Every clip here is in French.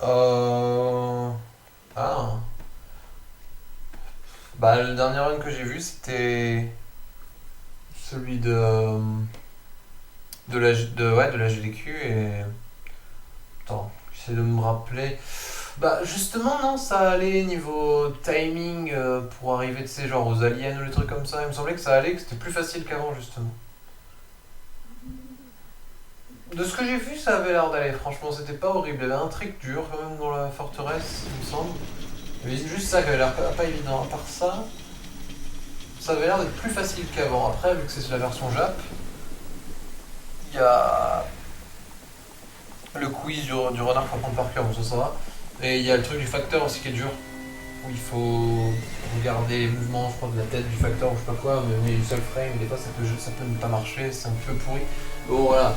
Euh... Ah. Bah, le dernier run que j'ai vu, c'était celui de la GDQ et... Attends, j'essaie de me rappeler. Bah, justement, non, ça allait niveau timing pour arriver, tu sais, genre aux aliens ou les trucs comme ça. Il me semblait que ça allait, que c'était plus facile qu'avant, justement. De ce que j'ai vu, ça avait l'air d'aller, franchement, c'était pas horrible. Il y avait un truc dur quand même dans la forteresse, il me semble. Il y avait juste ça qui avait l'air pas évident. À part ça, ça avait l'air d'être plus facile qu'avant. Après, vu que c'est la version Jap, il y a le quiz du renard qu'il faut apprendre par cœur, donc ça va. Et il y a le truc du facteur aussi qui est dur, où il faut regarder les mouvements, je crois, de la tête du facteur ou je sais pas quoi, mais une seule frame, des fois ça peut ne pas marcher, c'est un peu pourri. Bon voilà.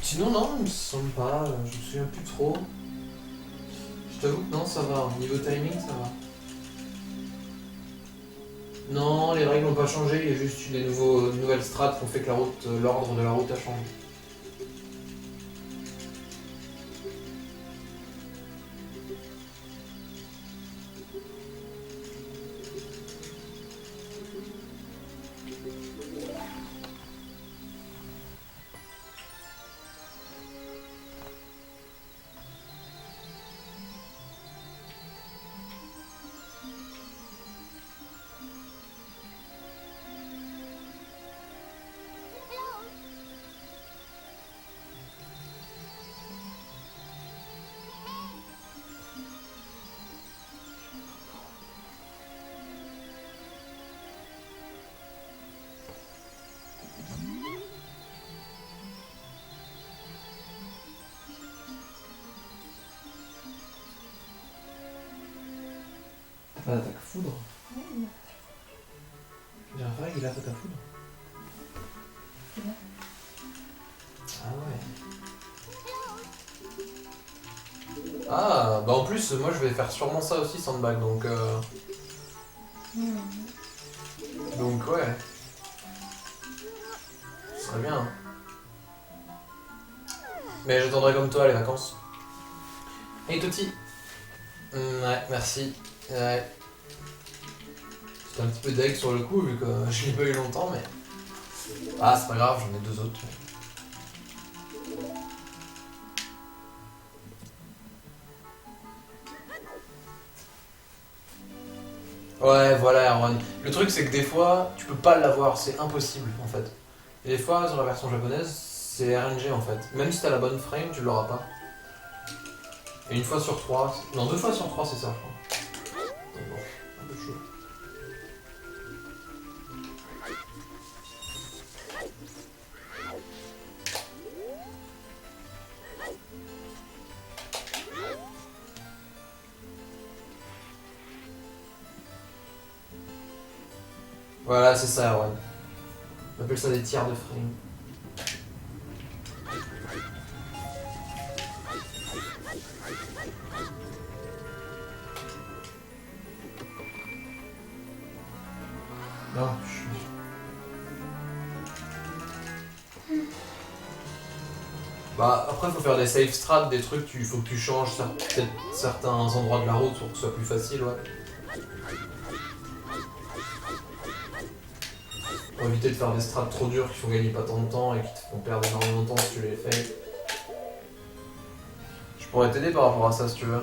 Sinon non, il me semble pas, je me souviens plus trop. Je t'avoue que non, ça va, niveau timing ça va. Non, les règles n'ont pas changé, il y a juste eu des nouvelles strats qui ont fait que l'ordre de la route a changé. T'as pas d'attaque foudre? J'ai un frère qu'il a fait ta foudre. Ah ouais. Ah, bah en plus, moi je vais faire sûrement ça aussi, Sandbag, donc ouais, ce serait bien. Hein. Mais j'attendrai comme toi les vacances. Hey Toti. Ouais, merci. Ouais. J'étais un petit peu deg sur le coup, vu que je l'ai pas eu longtemps, mais... Ah, c'est pas grave, j'en ai deux autres. Ouais, voilà, Erwan. Le truc, c'est que des fois, tu peux pas l'avoir, c'est impossible, en fait. Et des fois, sur la version japonaise, c'est RNG, en fait. Même si t'as la bonne frame, tu l'auras pas. Et une fois sur trois... Non, deux fois sur trois, c'est ça, je crois. Donc bon, un peu chaud. Voilà, c'est ça, Erwan. On appelle ça des tiers de frame. Non, je suis... Bah, après, faut faire des safe strats, des trucs, il faut que tu changes peut-être certains endroits de la route pour que ce soit plus facile, ouais. Pour éviter de faire des strats trop durs qui font gagner pas tant de temps et qui te font perdre énormément de temps si tu les fais. Je pourrais t'aider par rapport à ça si tu veux.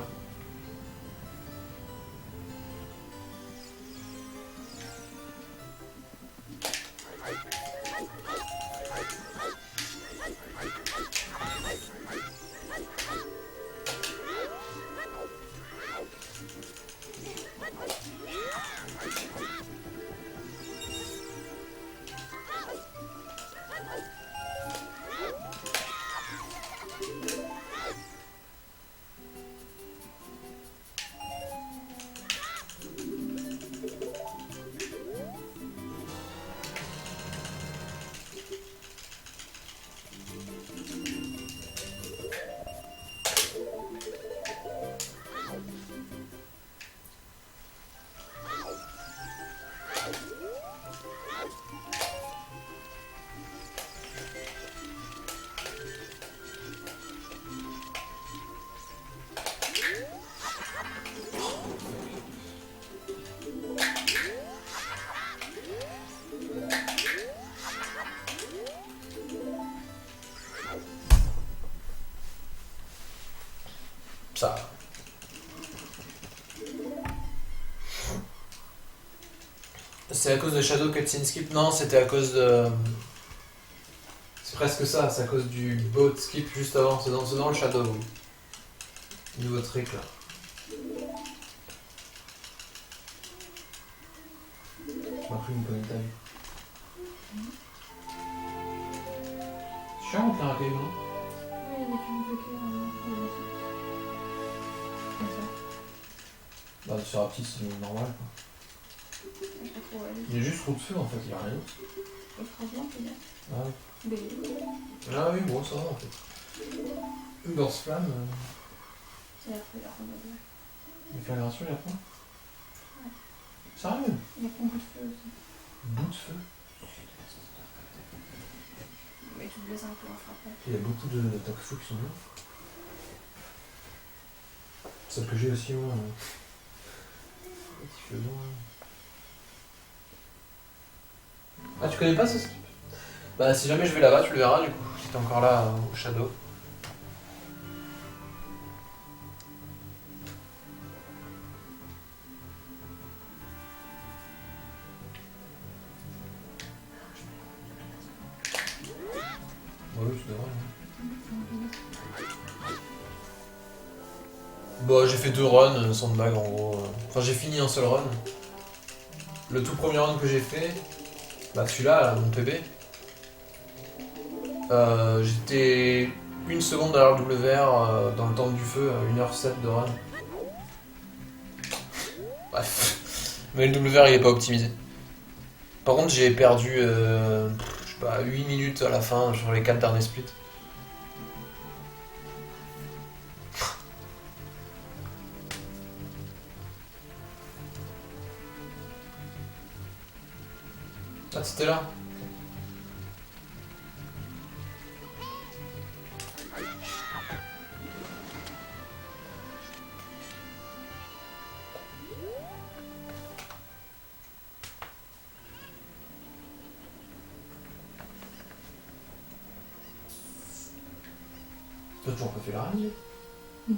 Ça. C'est à cause de Shadow Cutscene Skip? Non, c'était à cause de... C'est presque ça, c'est à cause du boat skip juste avant, c'est dans le Shadow. Nouveau trick là. Je m'as pris une bonne taille. C'est chiant de faire un caillou, non? Oui, avec une bloquée comme ça. Bah sur la petite c'est normal quoi. Je pas trop, ouais. Il y a juste roue de feu en fait, il y a rien d'autre. Écrasement peut-être. Ah oui. Mais Ah oui, bon ça va en fait. Une danse flamme. c'est la première fois de la Il fait la rassurée après. Ouais. Sérieux? Il y a beaucoup de feu aussi. Bout de feu. Mais tu te blesses un peu en frappant. Il y a beaucoup de tofu qui sont bien. Celle que j'ai aussi, moi. Petit feu blanc. Ah, tu connais pas ça? Bah, si jamais je vais là-bas, tu le verras du coup. Si t'es encore là au Shadow. Oui, tu devrais. Bah, j'ai fait 2 runs sans de blague en gros. Enfin, j'ai fini un seul run. Le tout premier run que j'ai fait, bah celui-là, là, mon PB, j'étais 1 seconde derrière le WR dans le temps du feu, 1h07 de run. Bref. Mais le WR il est pas optimisé. Par contre, j'ai perdu, je sais pas, 8 minutes à la fin sur les 4 derniers splits. Ah, c'était là? T'as toujours pas fait la rallye? Non.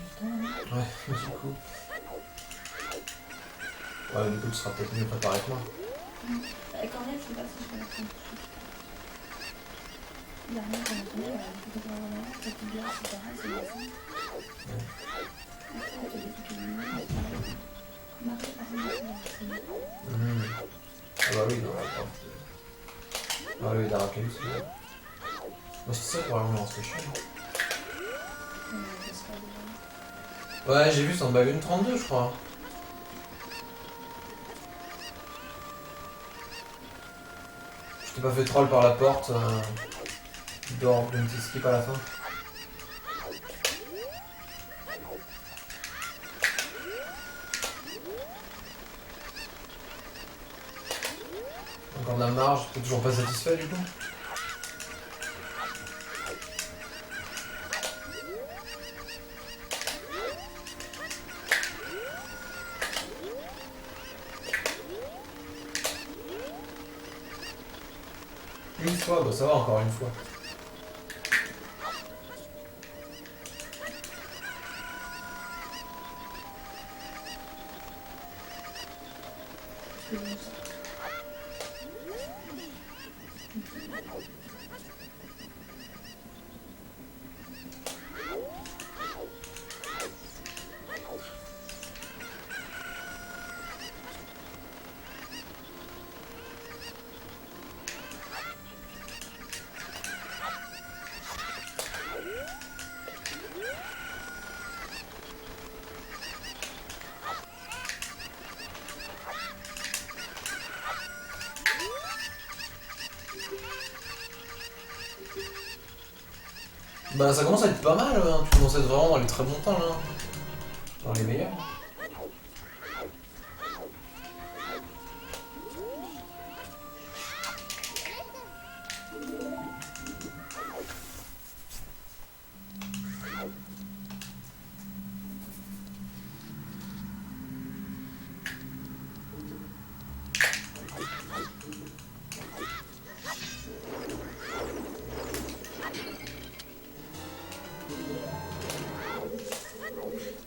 Justement, hein. Ouais, du coup. Ouais, du coup, tu seras peut-être mieux préparé que moi. Quand même, je sais pas si je vais la prendre tout de suite. Il y a rien qu'on entendait, il faut qu'on en a, ça qui vient, etc. C'est la fin. Après, il y a des trucs qui viennent, Marie, par exemple, Ah bah oui, non, attends. Ah oui, d'Arakel, c'est bien. Moi, c'est ça pour vraiment lancer chiant. Ouais, j'ai vu, c'est en bag 1.32, je crois. Je t'ai pas fait troll par la porte. Dehors d'une petite skip à la fin. Encore de la marge, t'es toujours pas satisfait du coup? Une fois, bah ça va encore une fois. C'est bon, ça. Bah ça commence à être pas mal, hein. Tu commences à être vraiment dans les très bons temps là. Dans les meilleurs.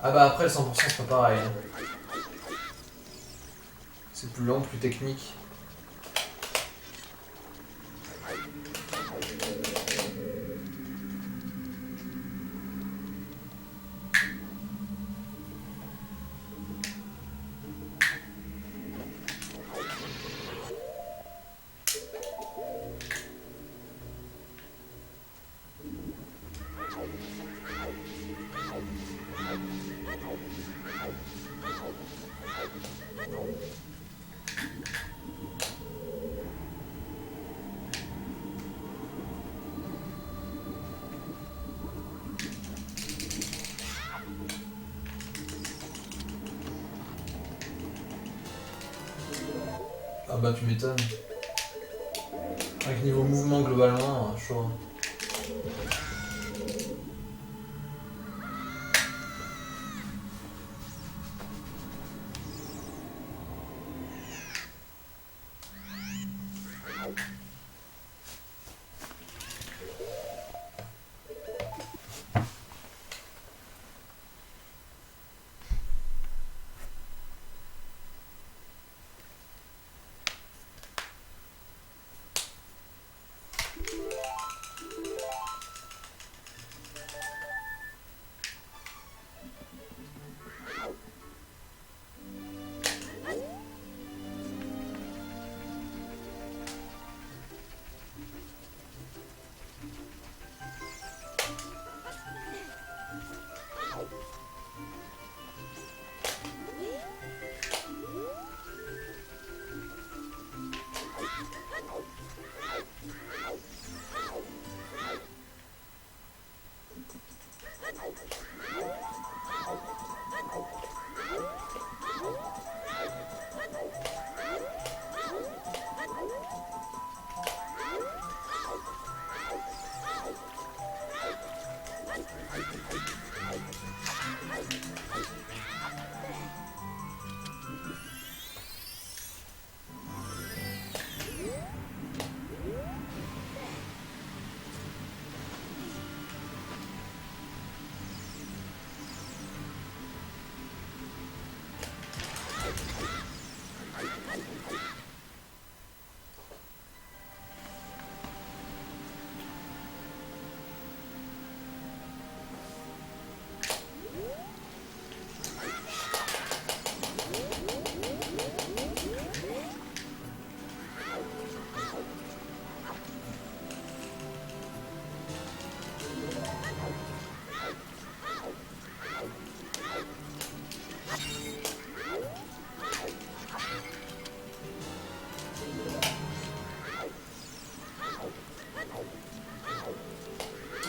Ah bah après le 100% c'est pas pareil. Hein. C'est plus lent, plus technique. Ah bah tu m'étonnes. Avec niveau mouvement globalement, chaud.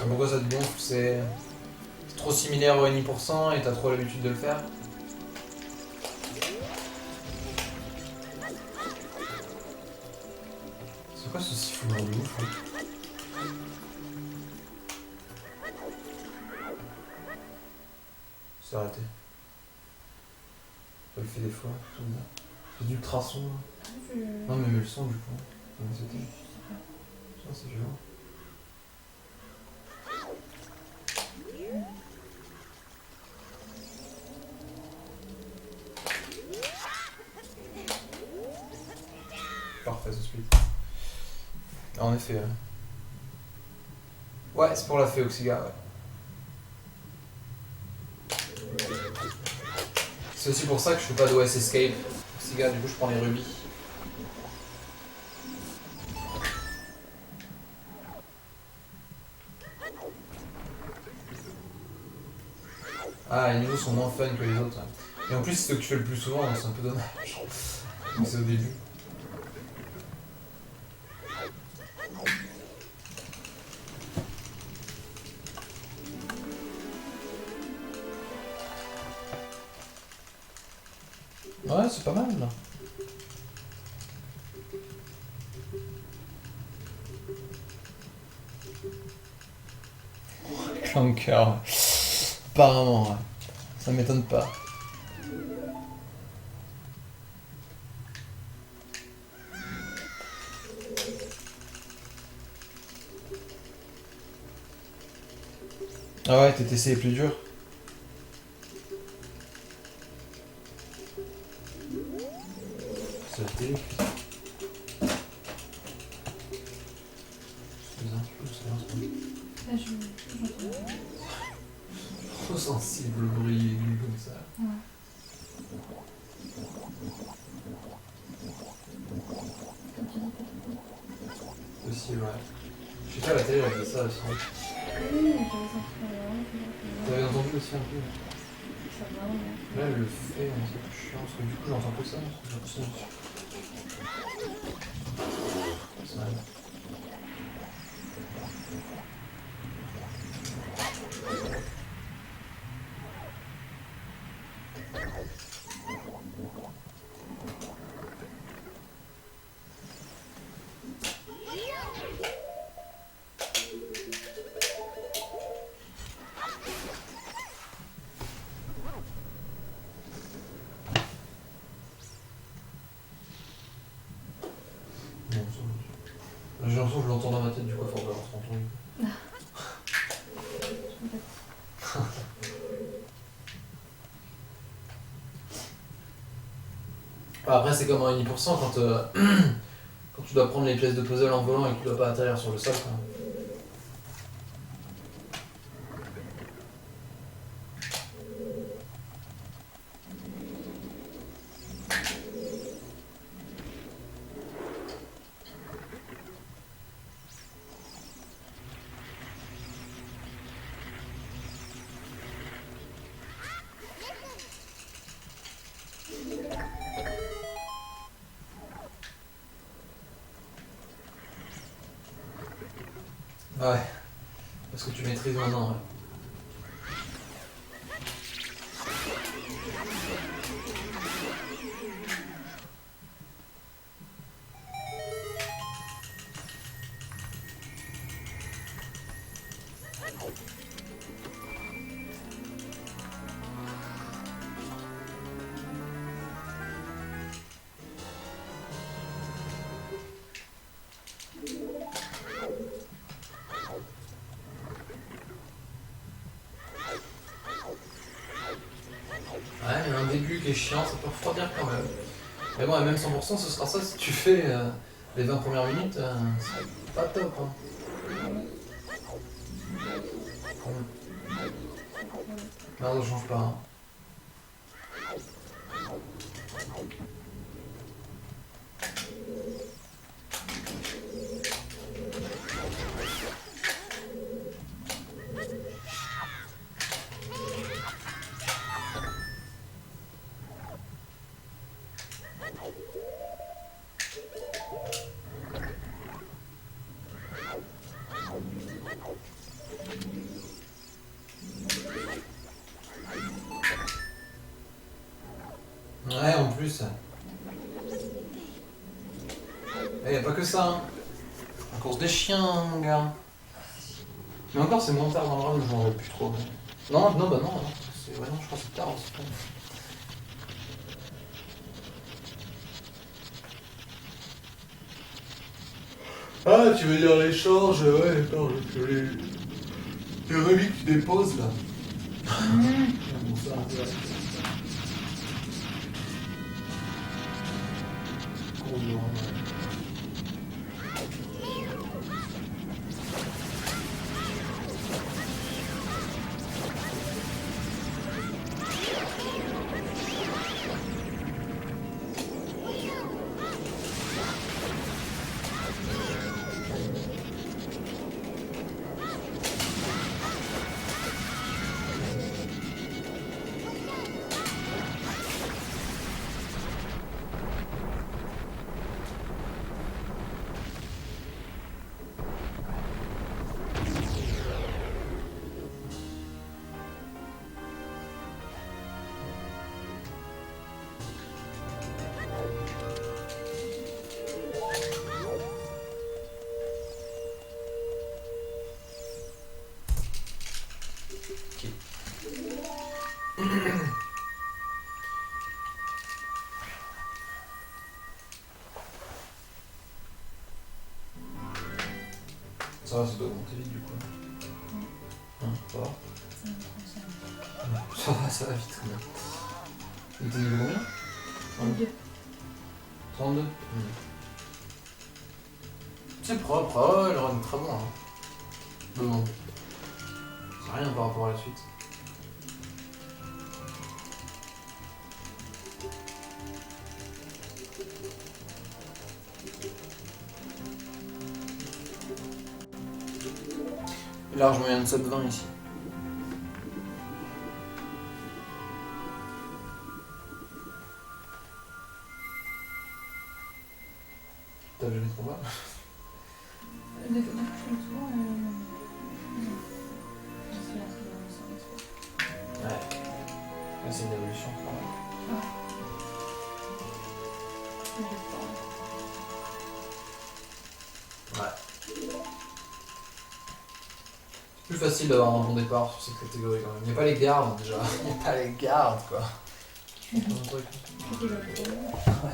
Pourquoi ça te gonfle? C'est trop similaire au N% et t'as trop l'habitude de le faire? C'est quoi ce sifflement de ouf là? C'est arrêté. Ça le fait des fois, c'est du ultrason. Non mais le son du coup. Comment c'était? Ça c'est violent. Parfait, ce suite. En effet. Ouais, c'est pour la fée Oxiga, ouais. C'est aussi pour ça que je fais pas d'OS Escape. Oxiga, du coup je prends les rubis. Ah, les niveaux sont moins fun que les autres. Et en plus, c'est ce que tu fais le plus souvent, donc c'est un peu dommage. Donc c'est au début. Ouais, c'est pas mal là. Clanker. Apparemment, ouais. Ça m'étonne pas. Ah ouais, TTC est plus dur. trop sensible au bruit aigu comme ça. Ouais. Comme tu dis, peut-être. Aussi, ouais. Je sais pas, la télé, elle fait ça aussi. Oui, j'avais senti vraiment T'avais entendu aussi un peu. ça va vraiment bien. Là, elle le fait, hein, c'est plus chiant, parce que du coup, j'entends que ça. J'ai l'impression que ça. J'ai l'impression que je l'entends dans ma tête, du coup, à force d'avoir entendu. Après, c'est comme un 1% quand, quand tu dois prendre les pièces de puzzle en volant et que tu dois pas atterrir sur le sol. Quoi. Ouais, parce que tu maîtrises maintenant. Ouais. Ouais, il y a un début qui est chiant, ça peut refroidir quand même. Mais bon, et même 100%, ce sera ça si tu fais les 20 premières minutes, c'est pas top. Hein. Non, ça change pas. Hein. Ouais, en plus. Et y a pas que ça. Hein. La course des chiens, mon gars. Mais encore, c'est moins tard dans le run, je m'en rappelle plus trop. Mais... Non, non, bah non, non. Ouais, non, je crois que c'est tard aussi. Ah, tu veux dire l'échange? Ouais, attends, les reliques que tu déposes là. Bon, ça, ouais. Gros blanc, ouais. Ça va, ça doit monter vite du coup. Hein, ça va? Ça va vite quand même. Il était niveau combien? 32. 32. C'est propre, ah ouais, le run est très bon. Hein. Non, non. C'est rien par rapport à la suite. Large moyen de sub 20 ici. T'as jamais de combat? Des fois, je fais souvent. Je suis là, c'est Ouais. C'est une évolution quand même. Ouais. C'est plus facile d'avoir un bon départ sur cette catégorie quand même. Il n'y a pas les gardes déjà. Il n'y a pas les gardes quoi. Je comprends un truc. Ouais.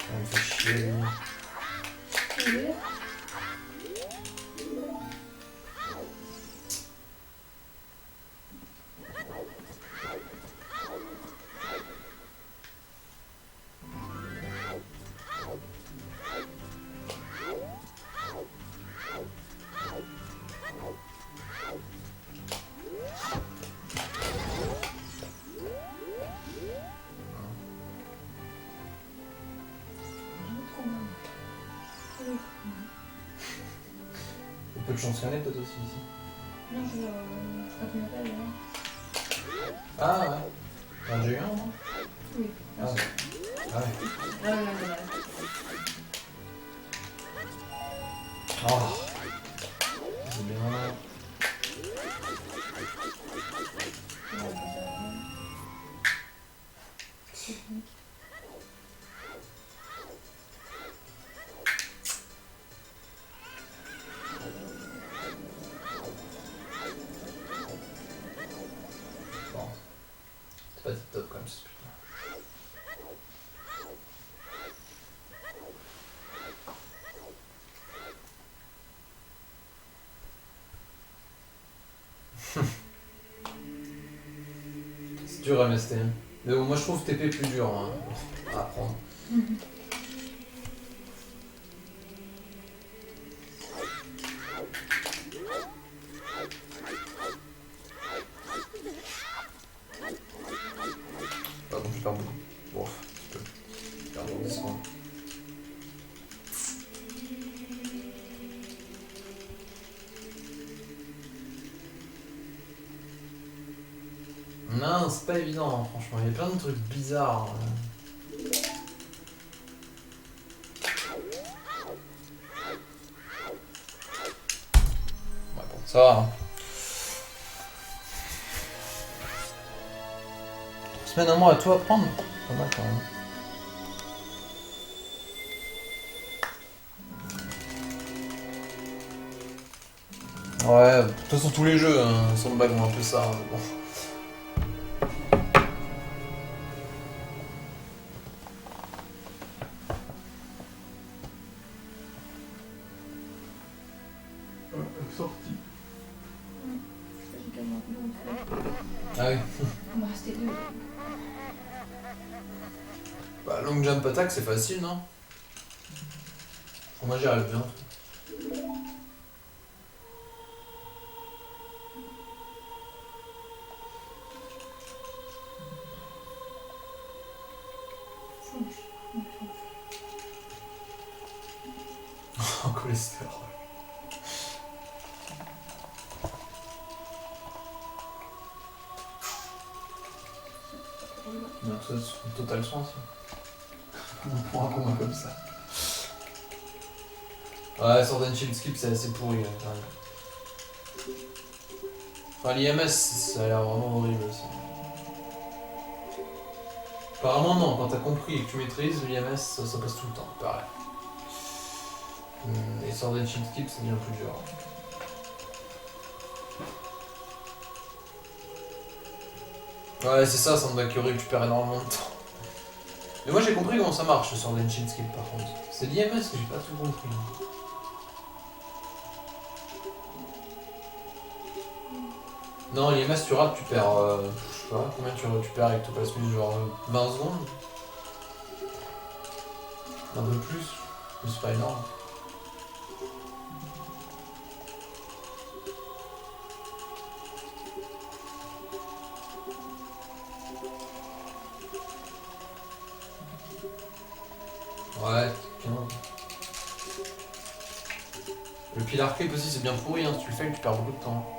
Ça me fait chier lui. Il y a peu de chance qu'il y en ait peut-être aussi ici. Non, quand tu m'appelles, là. Ah ouais. T'as déjà eu un non? Oui. Ah ouais. Ah ouais. Ah ouais, ouais. Oh. C'est bien. Bon. C'est pas tip top quand même ce putain. C'est dur MST. Mais bon, moi je trouve TP plus dur hein, à apprendre. Bah bon, je perds beaucoup. Bon, un petit peu. Je perds beaucoup 10 points. Non, c'est pas évident, hein, franchement. Il y a plein de trucs bizarres. Ouais, bon, ça va. Hein. Semaine à moi à tout apprendre. Pas mal quand même. Ouais, de toute façon tous les jeux, hein, Sandbag ont un peu ça. Hein, mais bon. Sorti. Ah oui. On va rester deux. Bah, long jump attack, c'est facile, non? Moi, j'y arrive bien. En cholestérol. Non, ça, c'est total soin, ça. On prend un combat comme ça. Ouais, Sword and Shield Skip, c'est assez pourri, là, quand même. Enfin, l'IMS, ça a l'air vraiment horrible aussi. Apparemment, non, quand t'as compris et que tu maîtrises, l'IMS, ça passe tout le temps, pareil. Et Sword and Shield Skip, c'est bien plus dur. Ouais, c'est ça, Sandbag qui horrible, tu perds énormément de temps. Mais moi j'ai compris comment ça marche sur l'Ancient Skill par contre. C'est l'IMS que j'ai pas tout compris. Non, l'IMS tu rates, tu perds. Je sais pas, combien tu perds avec Topasmus, genre 20 secondes. Un peu plus, mais c'est pas énorme. Ouais, 15. Le Pillar Clip aussi c'est bien pourri, hein. Si tu le fais, tu perds beaucoup de temps.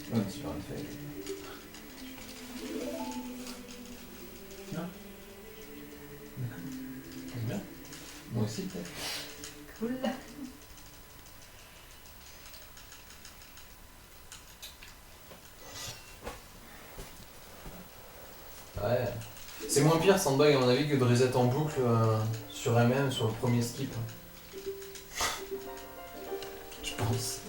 Ouais, c'est pas fait. Bien. C'est bien. Moi aussi peut-être. Cool. Ouais. C'est moins pire Sandbag à mon avis que de reset en boucle sur MM sur le premier skip. Je pense.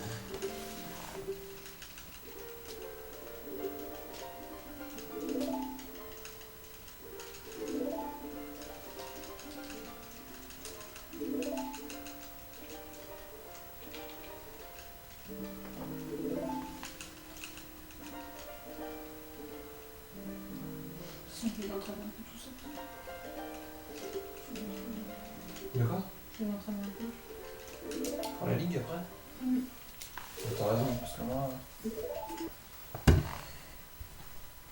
Si je vais l'entraîner un peu tout ça. De quoi? Je vais l'entraîner un peu. Pour la ligue après? T'as raison, parce que moi.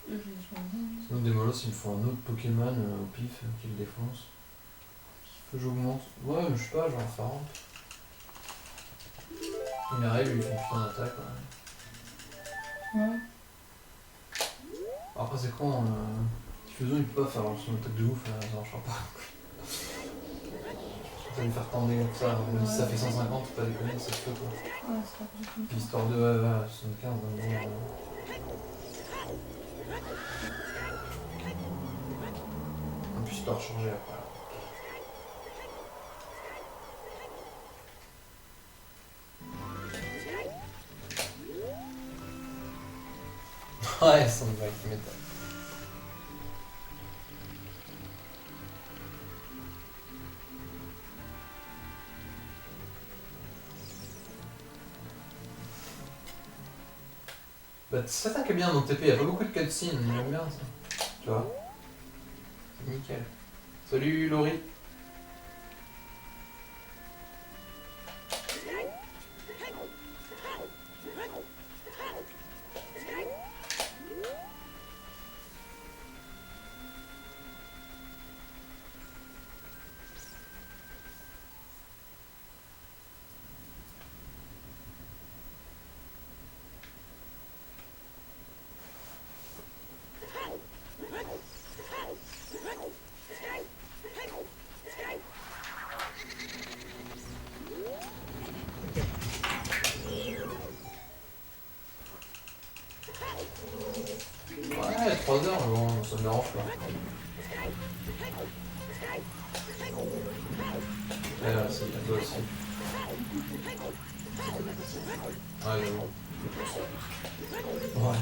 Je vais soigner. Sinon Demolos il me faut un autre Pokémon au pif qui le défonce. Que j'augmente. Ouais mais je sais pas, genre Farm. Minerai lui il fait une putain d'attaque Ouais. Après c'est con, Diffusion il peut pas faire son attaque de ouf, ça marchera pas. Ça va lui faire tendre comme ça, même si ça fait 150, faut pas déconner, ça se fait quoi. Ouais, c'est pas possible. Puis histoire de 75, en plus tu dois recharger après. Ouais, ça me va qui m'étonne. Bah ça attaque bien dans TP, il y a pas beaucoup de cutscenes, j'aime bien ça. Tu vois? C'est nickel. Salut Laurie. Ouais, 3 heures, mais bon, ça me dérange pas. C'est à toi aussi. Ouais, j'avoue. Ouais.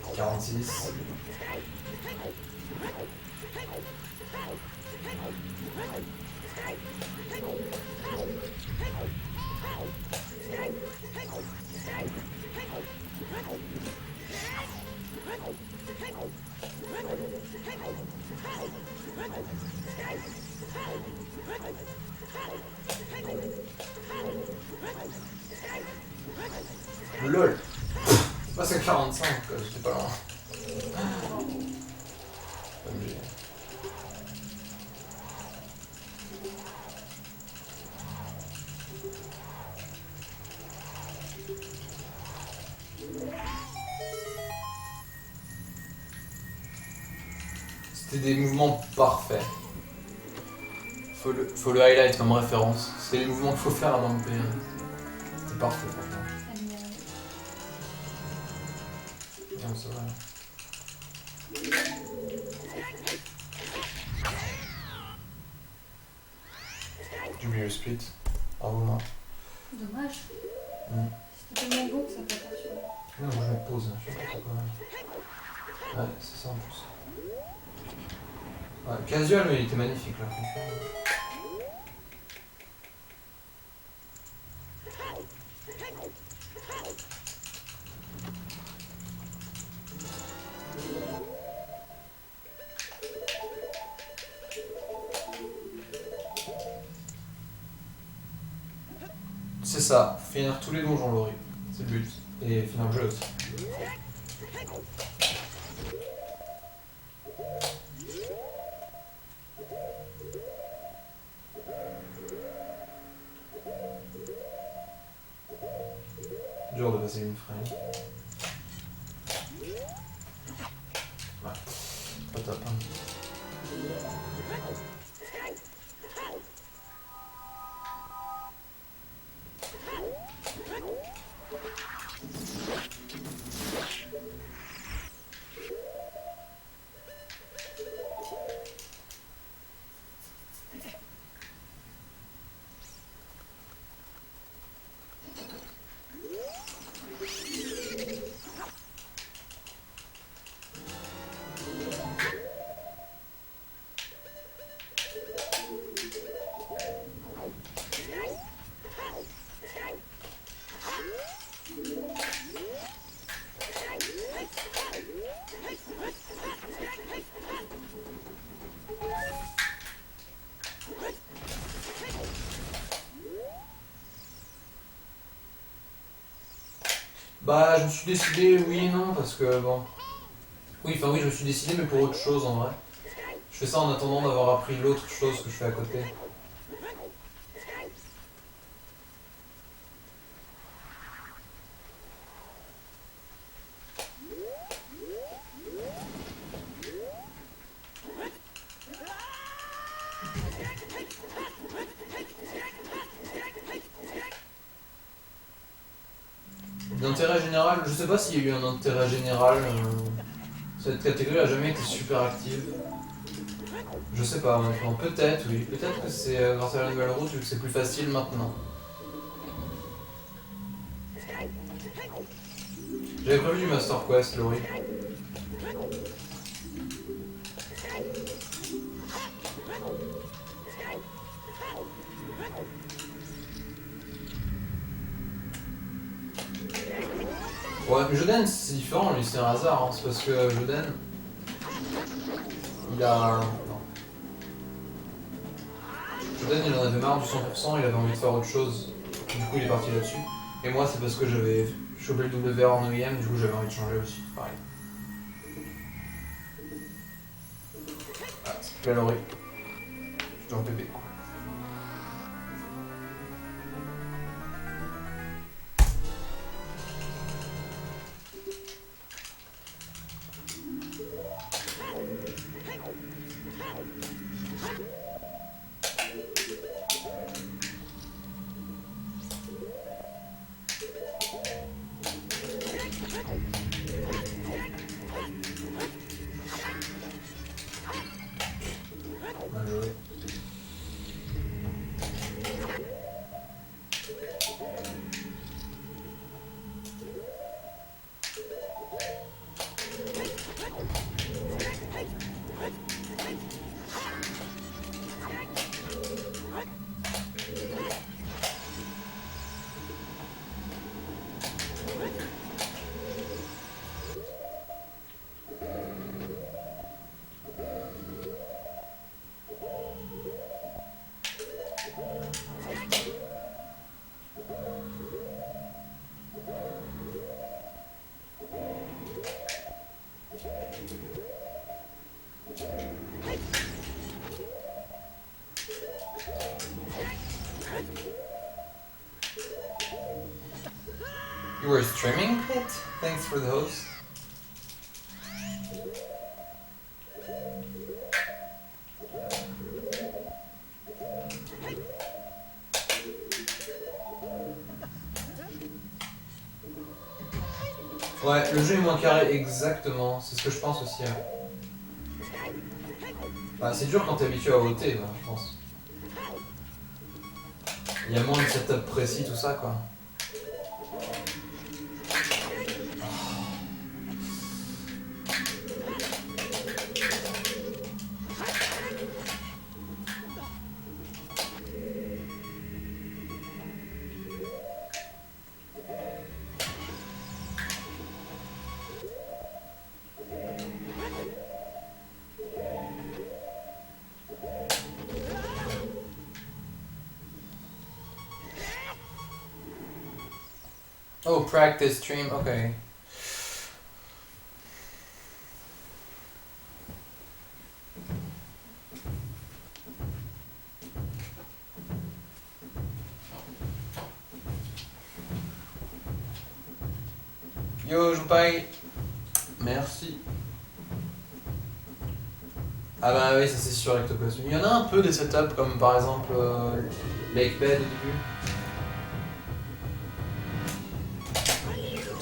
« 46. LOL. C'est pas 145, quoi, j'étais pas loin. MG. C'était des mouvements parfaits. Faut le highlight comme référence. C'est les mouvements qu'il faut faire avant de payer. C'est parfait, franchement. Non, ça va. J'ai oublié le split. Bravo, moi. Dommage. Mm. C'était tellement beau que ça peut pas sur. Non, moi je me pose, je sais pas pourquoi. Ouais, c'est ça en plus. Ouais, Casual, mais il était magnifique là, franchement. C'est ça, finir tous les donjons Lori. C'est le but. Et finir le jeu aussi. Dur de passer une frame. Ouais, pas top. Hein. Bah, je me suis décidé, oui et non, parce que bon. Oui, enfin, oui, je me suis décidé, mais pour autre chose en vrai. Je fais ça en attendant d'avoir appris l'autre chose que je fais à côté. D'intérêt général, je sais pas s'il y a eu un intérêt général. Cette catégorie a jamais été super active. Je sais pas, honnêtement. Peut-être, oui. Peut-être que c'est grâce à la nouvelle route, vu que c'est plus facile maintenant. J'avais prévu du Master Quest, Laurie. Ouais, mais Joden c'est différent, lui c'est un hasard, hein. C'est parce que Joden, il a... Non. Joden il en avait marre du 100%, il avait envie de faire autre chose, du coup il est parti là-dessus. Et moi c'est parce que j'avais chopé le WR en OEM, du coup j'avais envie de changer aussi, pareil. Ah, c'est la Laurie. Je suis en PB quoi. Mal joué. You were streaming it? Thanks for the host. Ouais, le jeu est moins carré, exactement. C'est ce que je pense aussi. Ouais. Bah, c'est dur quand t'es habitué à voter, bah, je pense. Il y a moins de setup précis, tout ça, quoi. Oh, practice stream, okay. Yo, Joupai. Merci. Ah bah oui, ça c'est sûr avec Topos. Il y en a un peu des setups comme par exemple Lake Bed au début.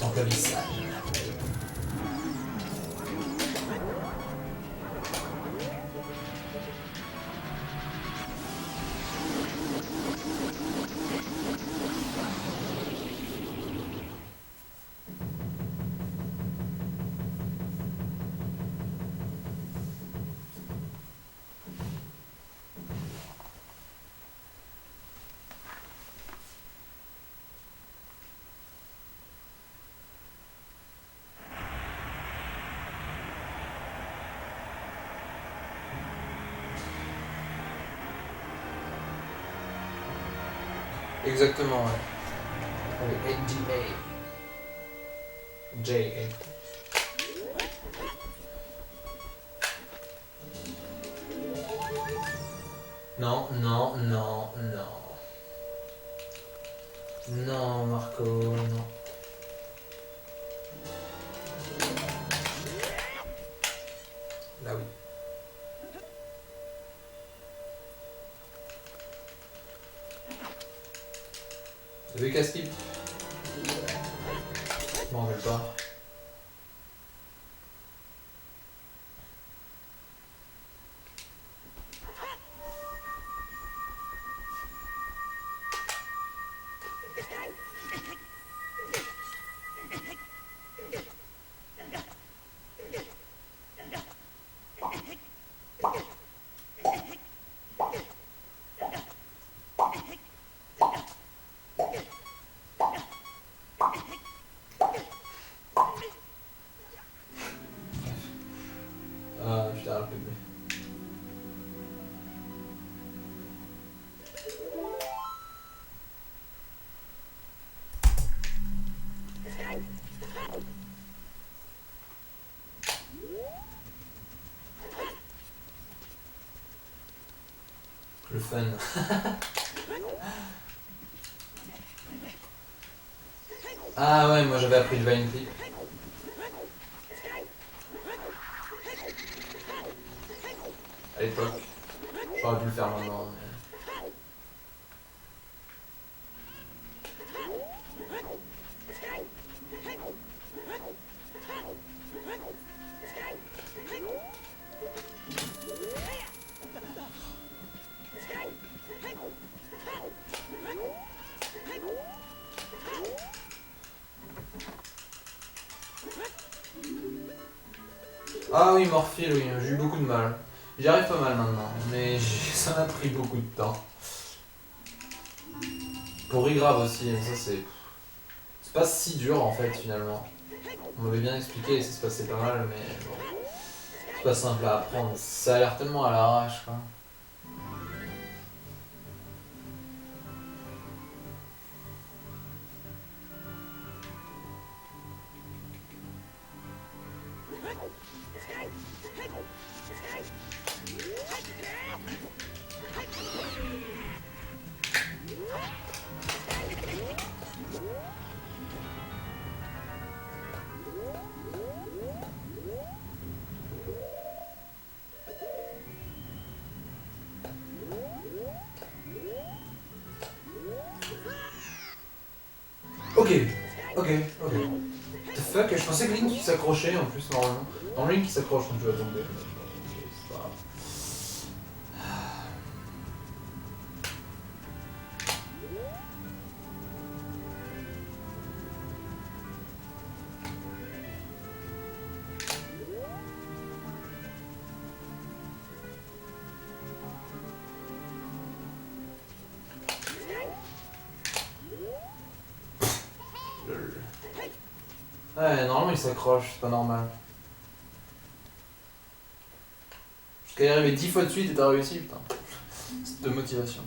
Temple abyssal. Exactement, ouais. Avec NGA. JA. Non, non, non, non. Non, Marco, non. Là oui. T'as vu Caskip? Je m'en rappelle pas. Ah, je t'ai rappelé. Le fun. Ah ouais, moi j'avais appris le Vine Clip. À l'époque. J'aurais pu le faire maintenant. Mais... Ah oui, Morphile, oui, j'ai eu beaucoup de mal. J'y arrive pas mal maintenant, mais ça m'a pris beaucoup de temps. Pour Rigrave aussi, mais ça c'est... C'est pas si dur en fait finalement. On m'avait bien expliqué et ça se passait pas mal, mais bon... C'est pas simple à apprendre, ça a l'air tellement à l'arrache quoi. Ok. What the fuck? Je pensais que Link il s'accrochait en plus normalement. Non, Link il s'accroche quand tu vas tomber. C'est pas grave. Ouais, normalement il s'accroche, c'est pas normal. Jusqu'à y arriver 10 fois de suite et t'as réussi, putain. C'est de motivation.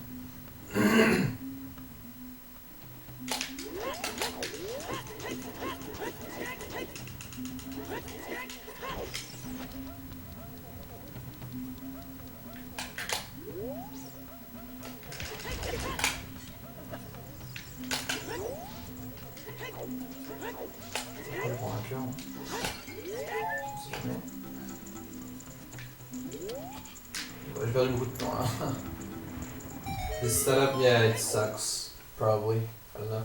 Je prends un cœur. Si jamais. Ouais, j'ai perdu beaucoup de temps là. This setup, yeah, it sucks. Probably. I don't know.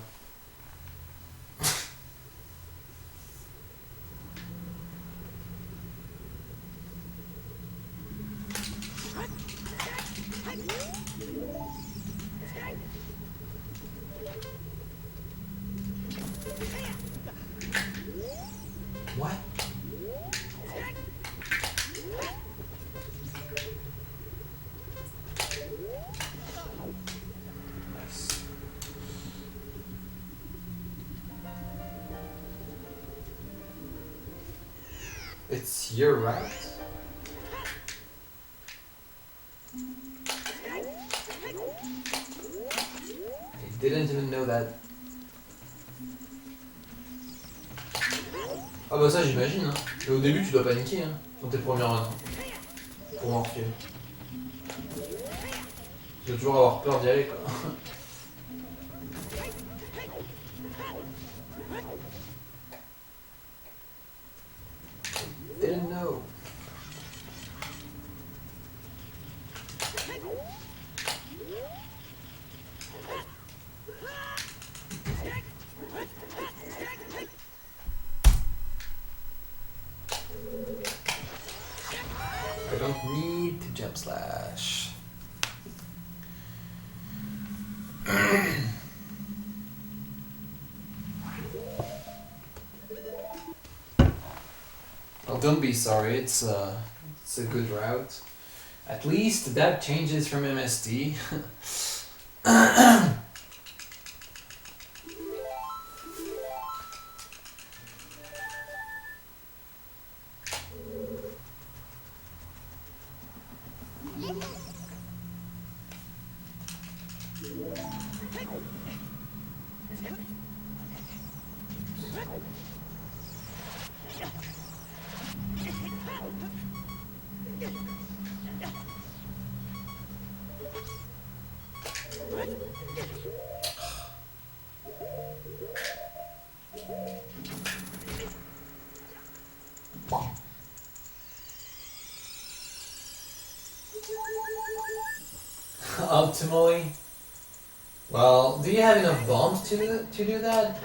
What? Nice. It's your right. I didn't even know that. Ah bah ça j'imagine hein. Et au début tu dois paniquer hein, dans tes premières runs. Pour Morpheus. Tu dois toujours avoir peur d'y aller quoi. Didn't know. I don't need to jump slash. Well, don't be sorry. It's a good route. At least that changes from MST. Optimally? Well, do you have enough bombs to do that?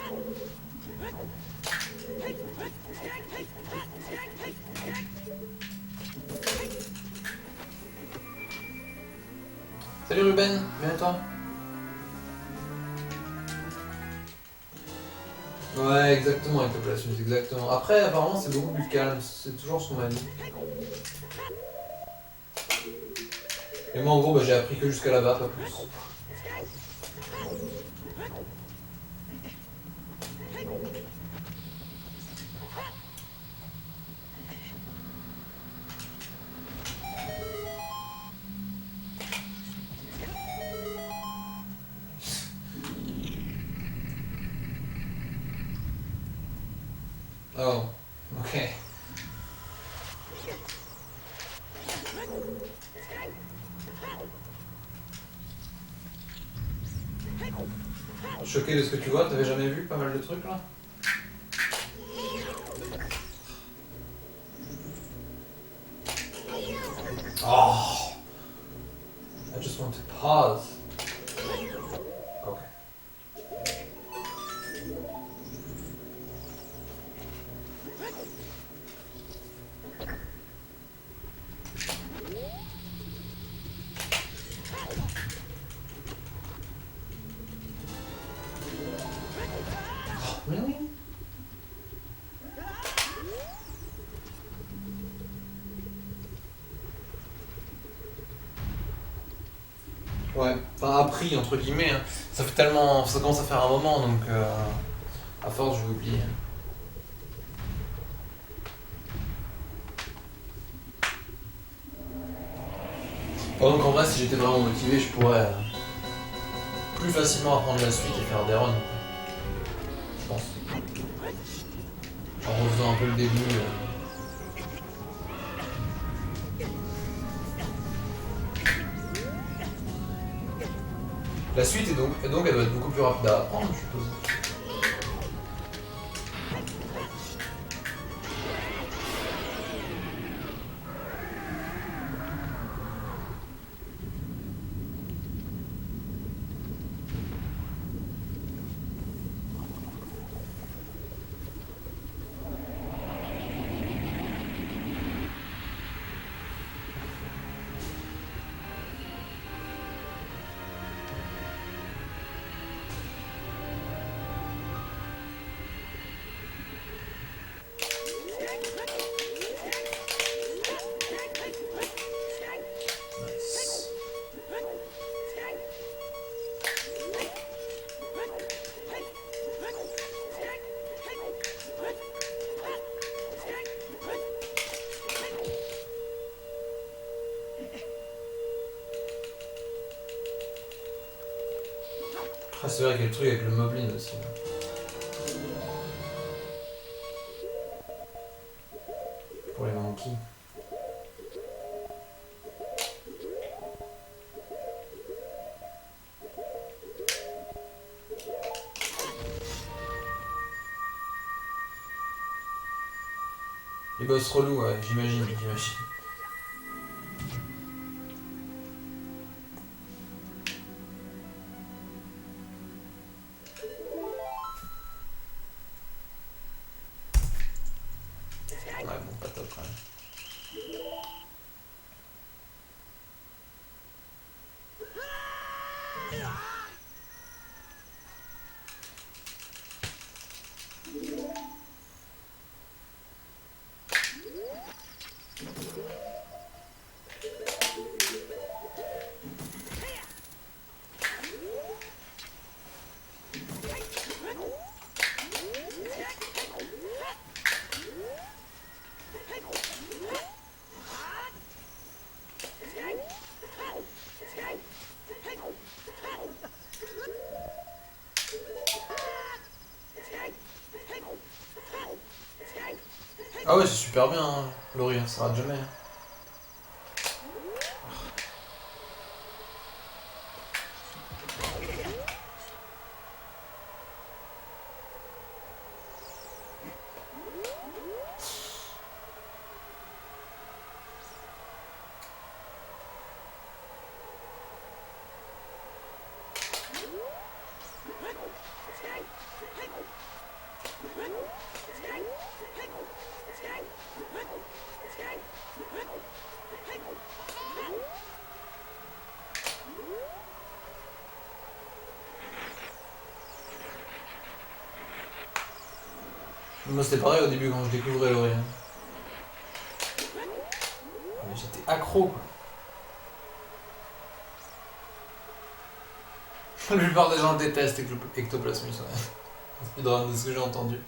Salut Ruben, viens toi. Ouais, exactement, avec la place, exactement. Après, apparemment, c'est beaucoup plus calme, c'est toujours ce qu'on m'a dit. Et moi, en gros, bah, j'ai appris que jusqu'à là-bas, pas plus. Oh, ok. Choqué de ce que tu vois, t'avais jamais vu pas mal de trucs là? Oh! I just want to pause. Okay. Enfin, appris, entre guillemets. Hein. Ça fait tellement... Ça commence à faire un moment, donc... à force, je vais oublier. Bon, donc en vrai, si j'étais vraiment motivé, je pourrais plus facilement apprendre la suite et faire des runs. Je pense. En refaisant un peu le début. La suite est donc elle doit être beaucoup plus rapide à apprendre, je suppose. Ah, c'est vrai qu'il y a le truc avec le Moblin aussi. Pour les monkeys. Les boss relous, ouais, j'imagine. Ouais, bon, pas top quand même. Ah ouais, c'est super bien, hein, Laurie, ça rate jamais. Moi c'était pareil au début quand je découvrais Laurie. Mais j'étais accro quoi. La plupart des gens détestent Ectoplasmus, ouais. C'est drôle de ce que j'ai entendu.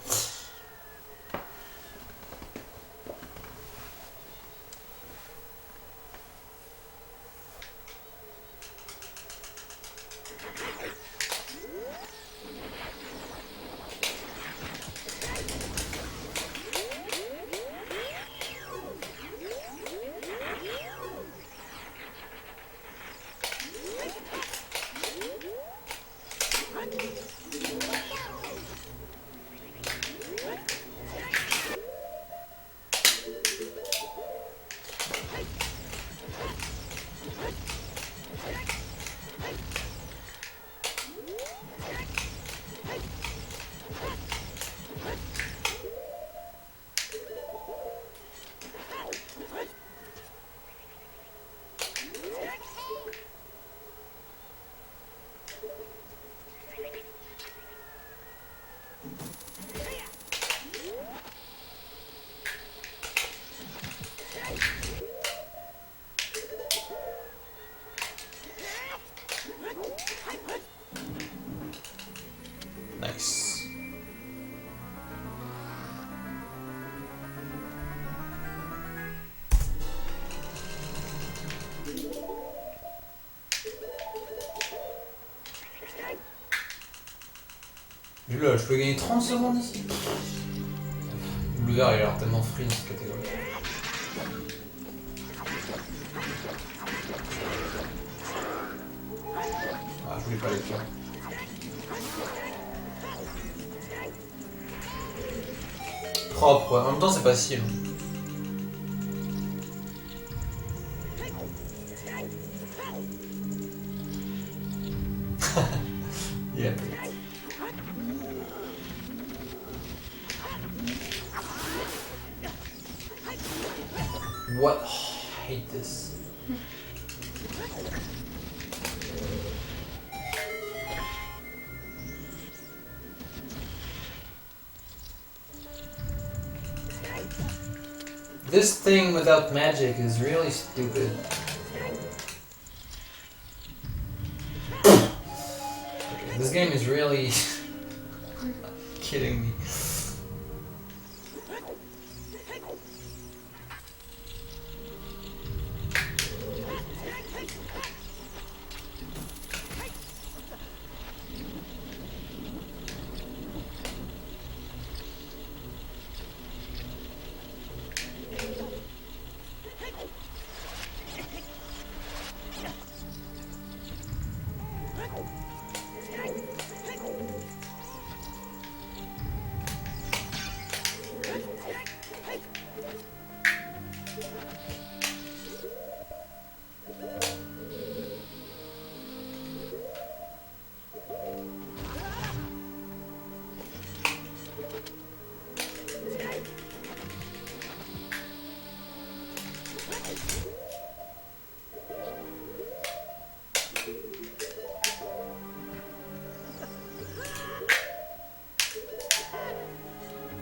Nice. Là, je peux gagner 30 secondes ici. Le vert, il a l'air tellement free dans cette catégorie. Ah, je voulais pas les faire. Propre, ouais. En même temps, c'est facile. Yeah. What? Oh, I hate this. This thing without magic is really stupid. Okay, this game is really kidding me.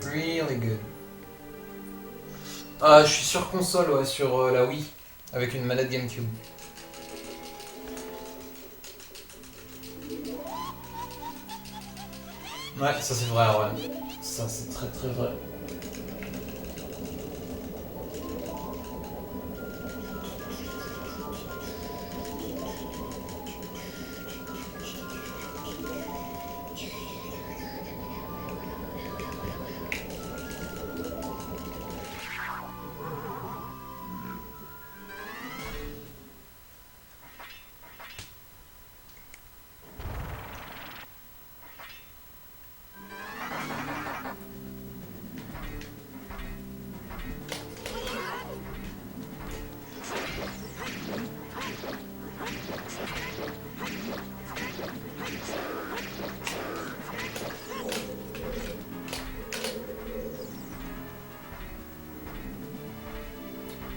Really good. Je suis sur console, ouais, sur la Wii, avec une manette GameCube. Ouais, ça c'est vrai, ouais. Ça c'est très très vrai.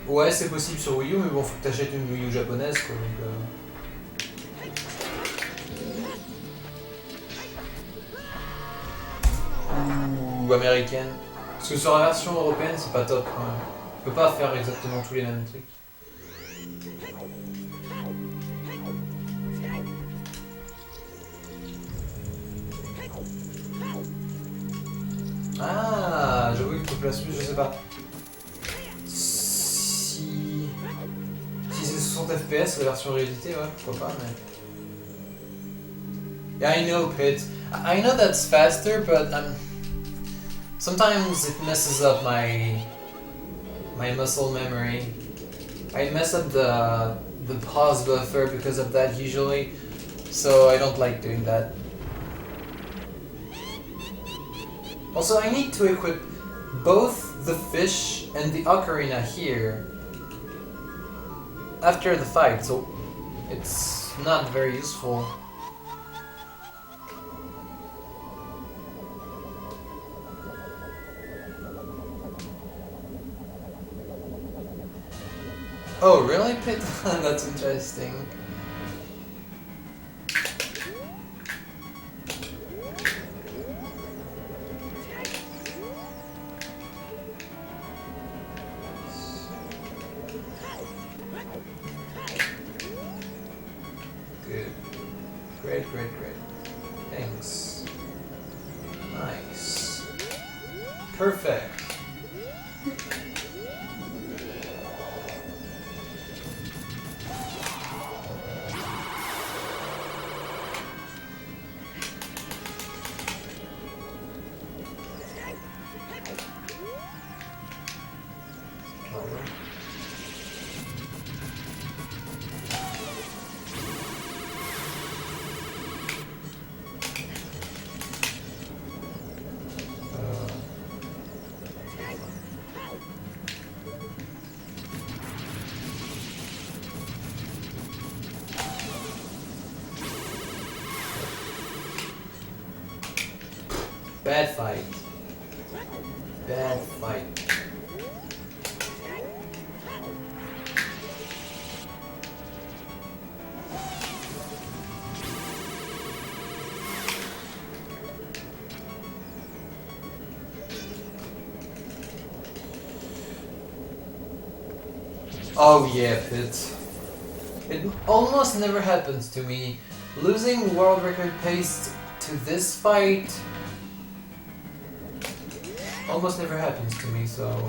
Ouais, c'est possible sur Wii U, mais bon, faut que t'achètes une Wii U japonaise, quoi, donc... Ou américaine. Parce que sur la version européenne, c'est pas top, quand même. Tu peux pas faire exactement tous les mêmes trucs. Ah, j'avoue qu'il faut placer plus, je sais pas. Si c'est 60 FPS, la version rééditée, ouais, pourquoi pas, mais... Yeah, I know, Pit. I know that's faster, but sometimes it messes up my muscle memory. I mess up the pause buffer because of that usually, so I don't like doing that. Also, I need to equip both the fish and the ocarina here after the fight, so it's not very useful. Oh, really, Pit? That's interesting. Good. Great, great, great. Thanks. Nice. Perfect. Bad fight. Bad fight. Oh yeah, Pit. It almost never happens to me. Losing world record pace to this fight almost never happens to me, so...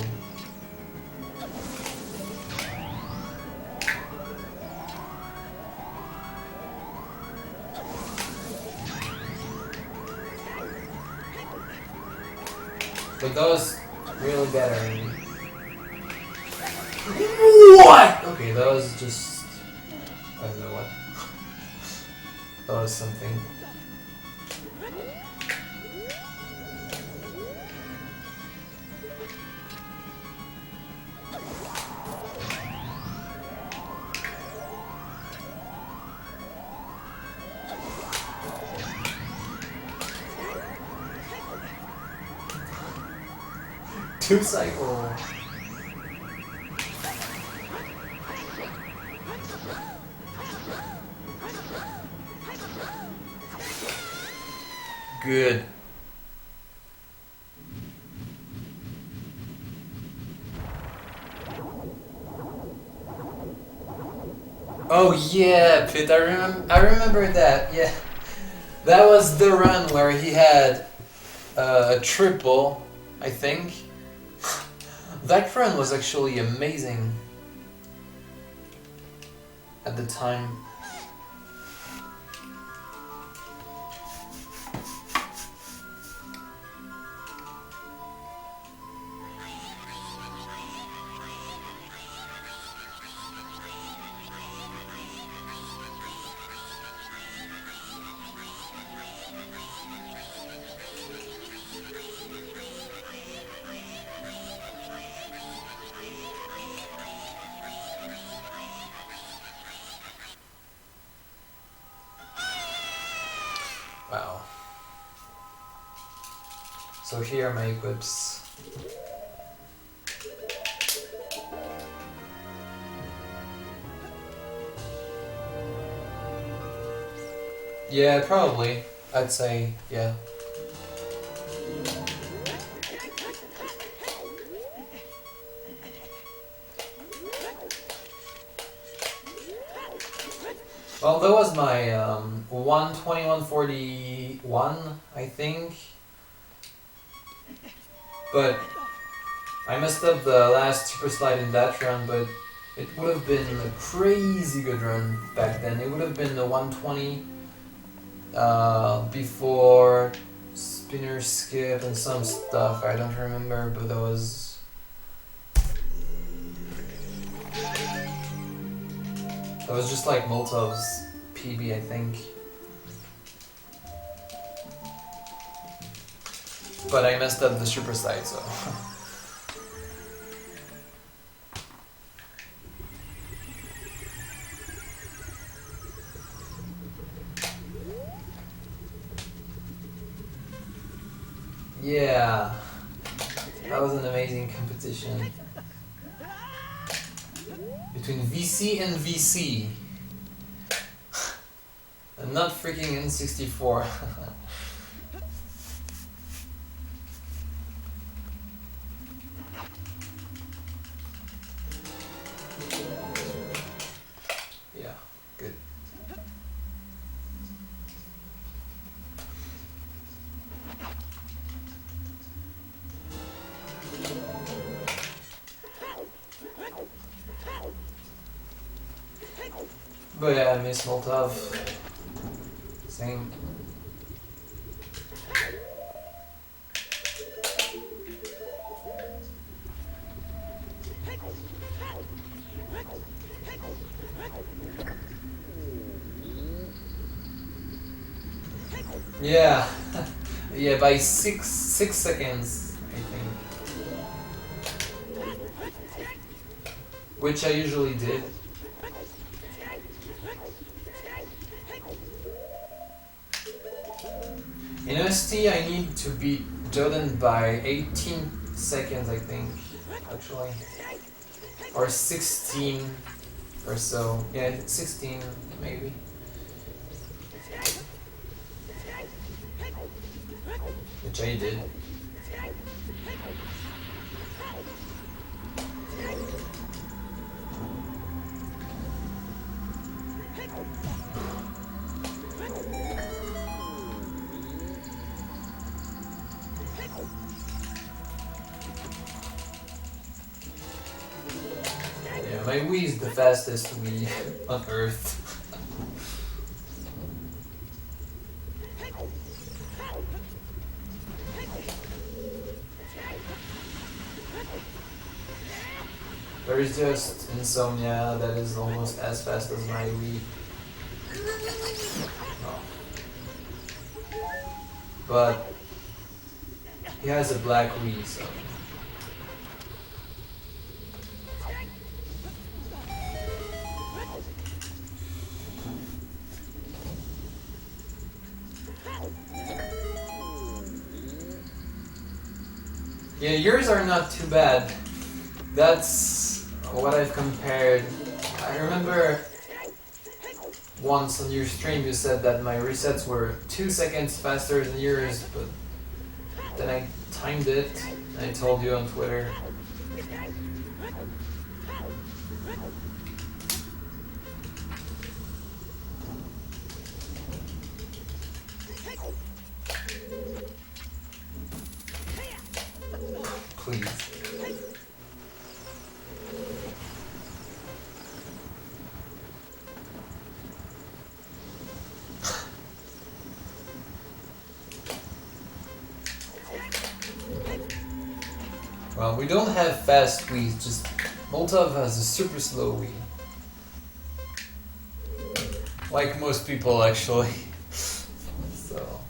But that was really better. What? Okay, that was just... I don't know what. That was something. Two cycle. Good. Oh yeah, Pit. I remember that. Yeah, that was the run where he had a triple, I think. That run was actually amazing at the time. Wow. So here are my equips. Yeah, probably. I'd say, yeah. Well, that was my 121.41, I think. But I messed up the last super slide in that run, but it would have been a crazy good run back then. It would have been the 120 before spinner skip and some stuff. I don't remember, but that was... That was just like Moltov's PB, I think. But I messed up the super slide, so... Yeah, that was an amazing competition between VC and VC, and not freaking N64. Yeah, good. But yeah, I miss Molotov. Same. Yeah, yeah, by six seconds, I think. Which I usually did. In OST, I need to beat Jordan by 18 seconds, I think, actually. Or 16 or so. Yeah, 16 maybe. Which I did. Yeah, my Wii is the fastest Wii on Earth. There is just Insomnia that is almost as fast as my Wii. Oh. But he has a black Wii, so. Yeah, yours are not too bad. That's what I've compared. I remember once on your stream you said that my resets were 2 seconds faster than yours, but then I timed it and I told you on Twitter. Please. Well, we don't have fast Wii's, just Molotov has a super slow Wii. Like most people, actually. So.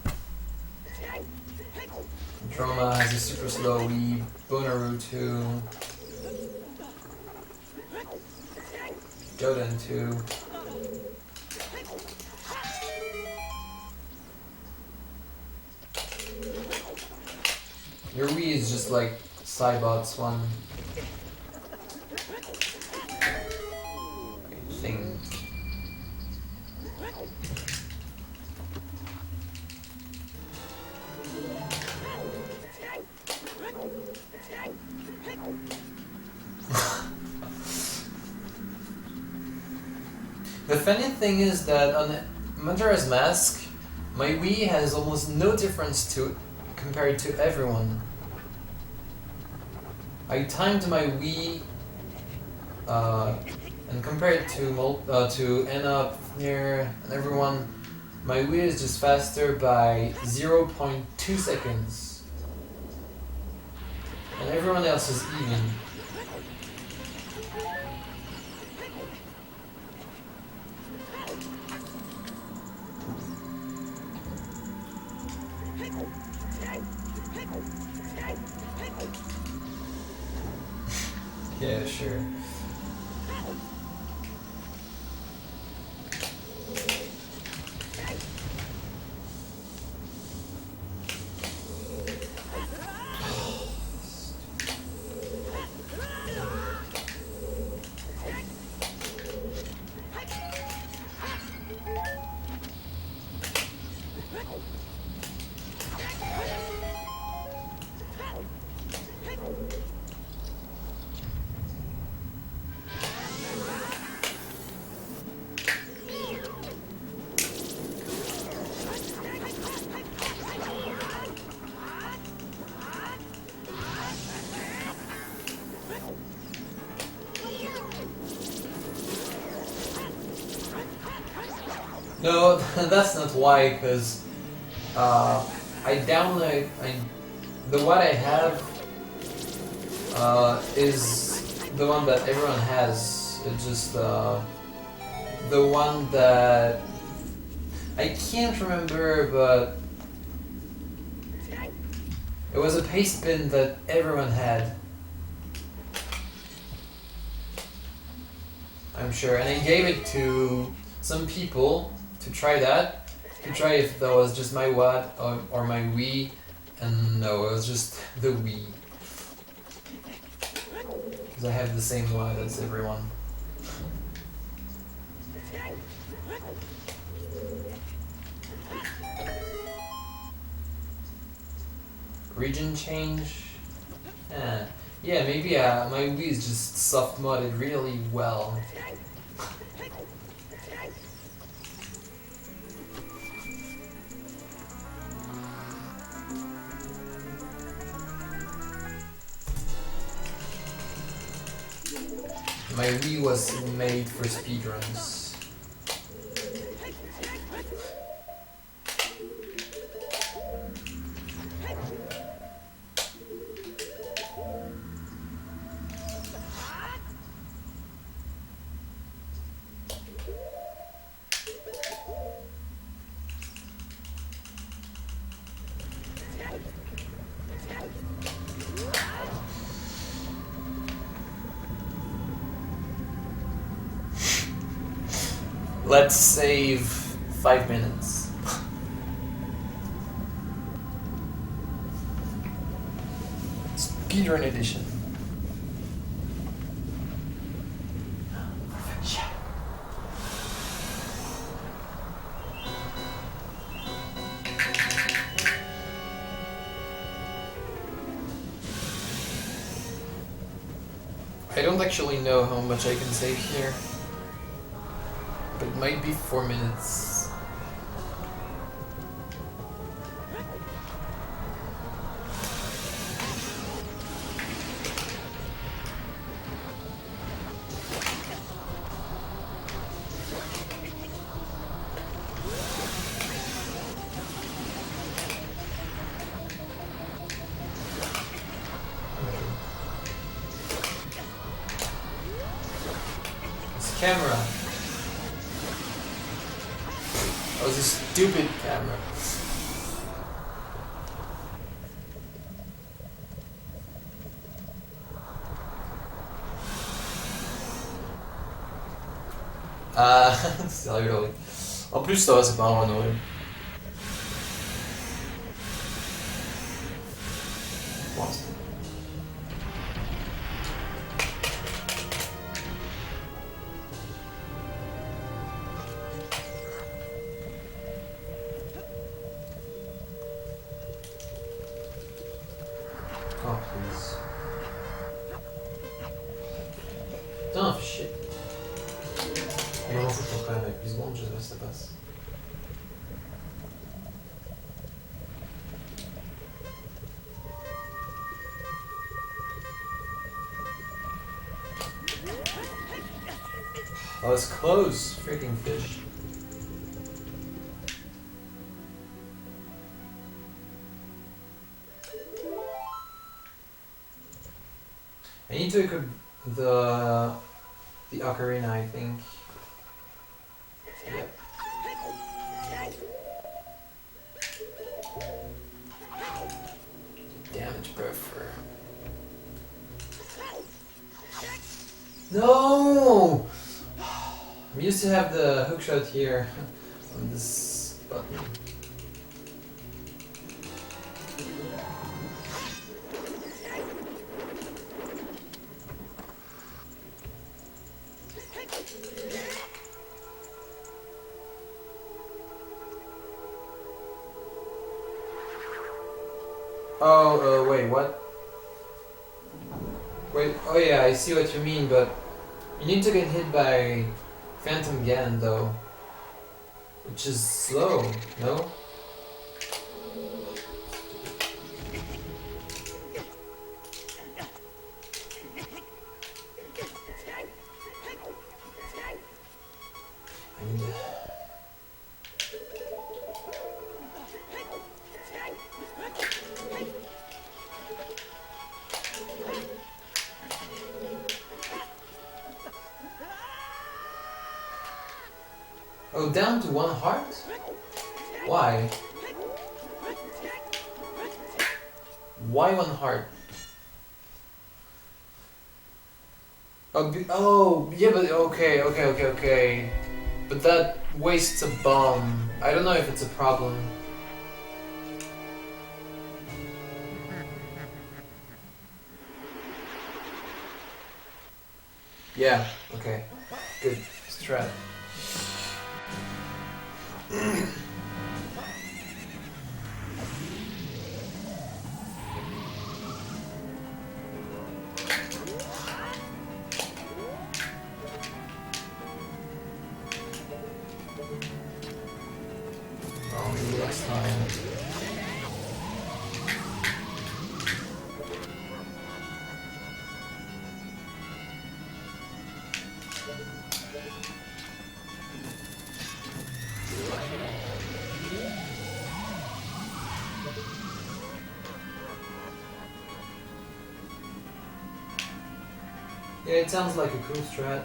Droma has a super slow Wii, Bonaru 2. Joden 2. Your Wii is just like Cybot's one. I think. The funny thing is that on Majora's Mask, my Wii has almost no difference compared to everyone. I timed my Wii and compared to Enoch, Nier, and everyone, my Wii is just faster by 0.2 seconds. And everyone else is even. Yeah, sure. No, that's not why, because I download. The what I have is the one that everyone has. It's just the one that I can't remember, but it was a paste bin that everyone had. I'm sure, and I gave it to some people to try that, to try if that was just my Watt or my Wii, and no, it was just the Wii. Because I have the same Watt as everyone. Region change? Yeah, maybe my Wii is just soft modded really well. My Wii was made for speedruns. Let's save 5 minutes. Speedrun edition. I don't actually know how much I can save here. But it might be 4 minutes. This camera. That was a stupid camera. Sérieux, Laurie. En plus, ça va, c'est pas un Renault. Pour l'instant. Oh, please. Putain, fais chier. On m'en fout, je pense quand même avec 8 secondes, je sais pas si ça passe. That was close, freaking fish. I need to equip the ocarina, I think. Yep. Damage buffer. No! I'm used to have the hookshot here on this button. Oh, wait, what? Wait, oh yeah, I see what you mean, but you need to get hit by Phantom Ganon though, which is slow, no? down to 1 heart? Why? Why 1 heart? Oh, yeah, but okay. But that wastes a bomb. I don't know if it's a problem. Yeah, okay. Good strat. Oh, maybe last time. Yeah, it sounds like a cool strat.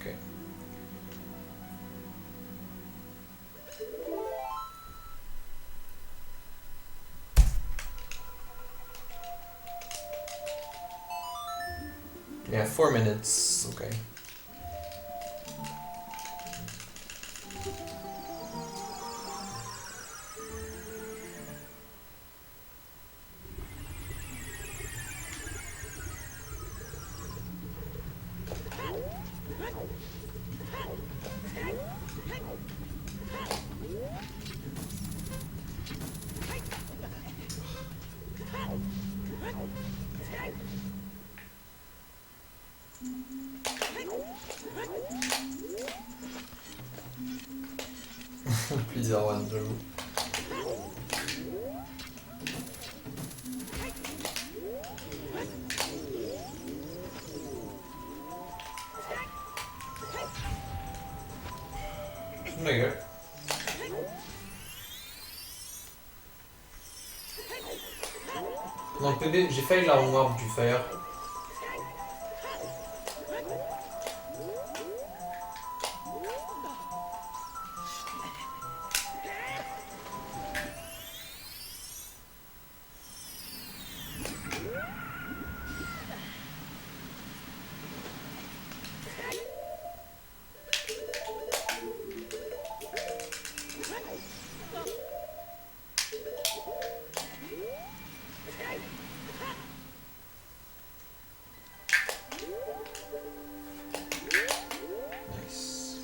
Okay. Yeah, 4 minutes. Okay. Plusieurs ones, j'avoue. Mega. Non, PB, j'ai failli la warp du fire. Nice.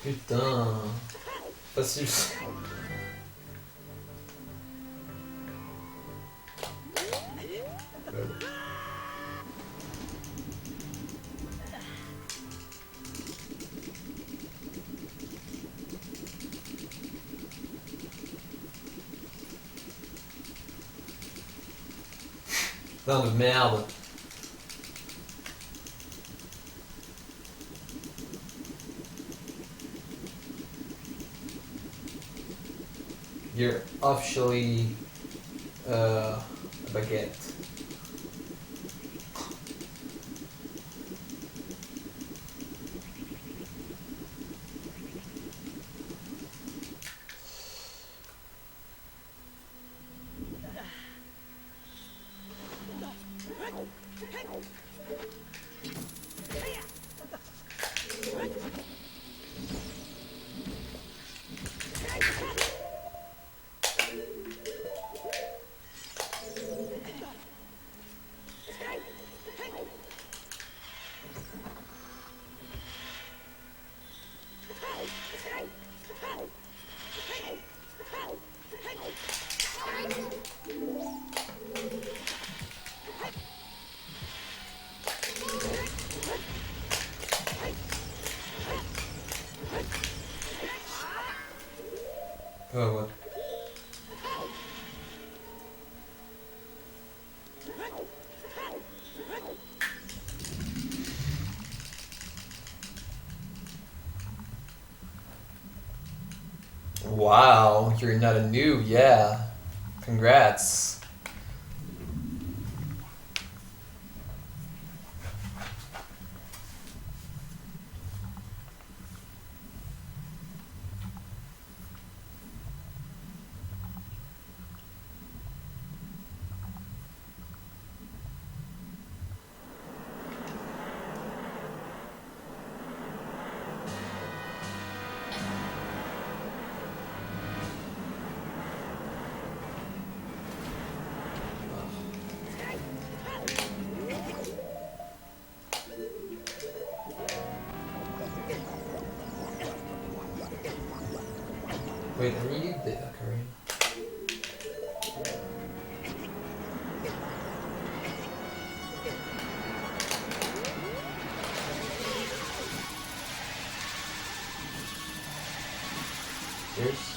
Putain. Facile. Putain de merde. You're officially a baguette. Oh, what? Wow, you're not a noob, yeah. Congrats. Wait, I need the ocarina. Cheers.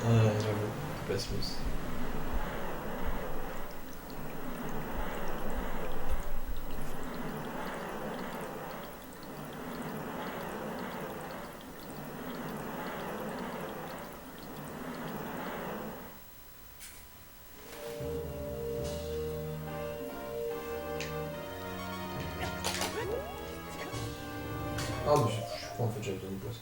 J'avoue, pas smooth. Oh, mais je crois en fait j'avais donné pas ça.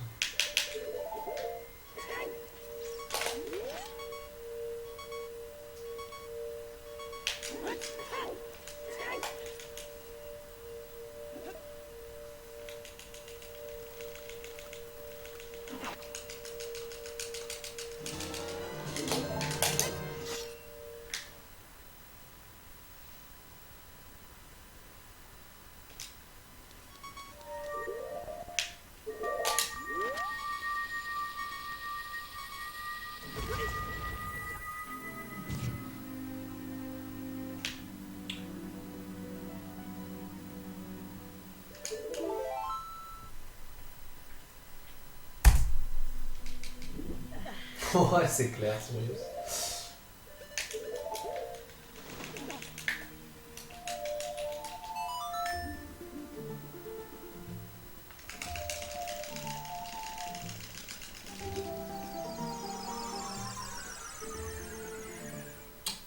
Ouais, c'est clair, c'est juste.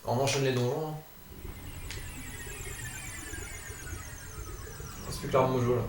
On enchaîne les donjons. Hein. C'est plus clair Mojo là.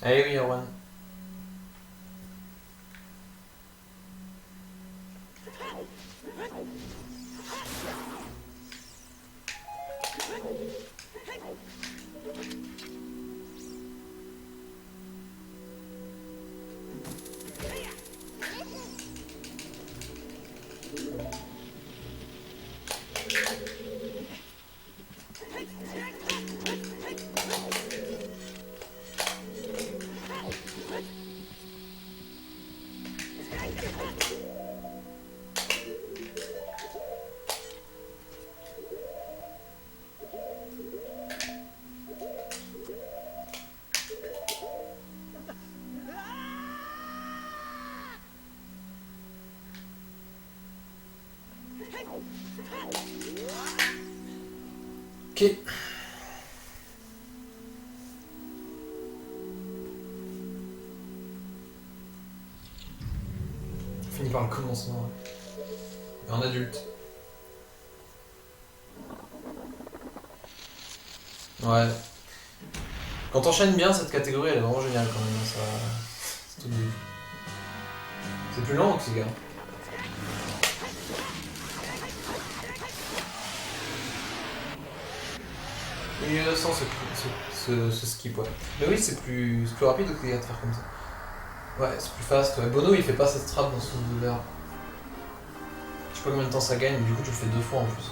Hey, oui, Erwan. Ok. On finit par le commencement. Et en adulte. Ouais. Quand t'enchaînes bien, cette catégorie, elle est vraiment géniale quand même. Ça... C'est tout doux. C'est plus lent que ces gars. Et sans ce skip, ouais. Mais oui, c'est plus rapide que les gars de faire comme ça. Ouais, c'est plus fast. Ouais. Bono, il fait pas cette strap dans son vert. Je sais pas combien de temps ça gagne, mais du coup, tu le fais 2 fois en plus.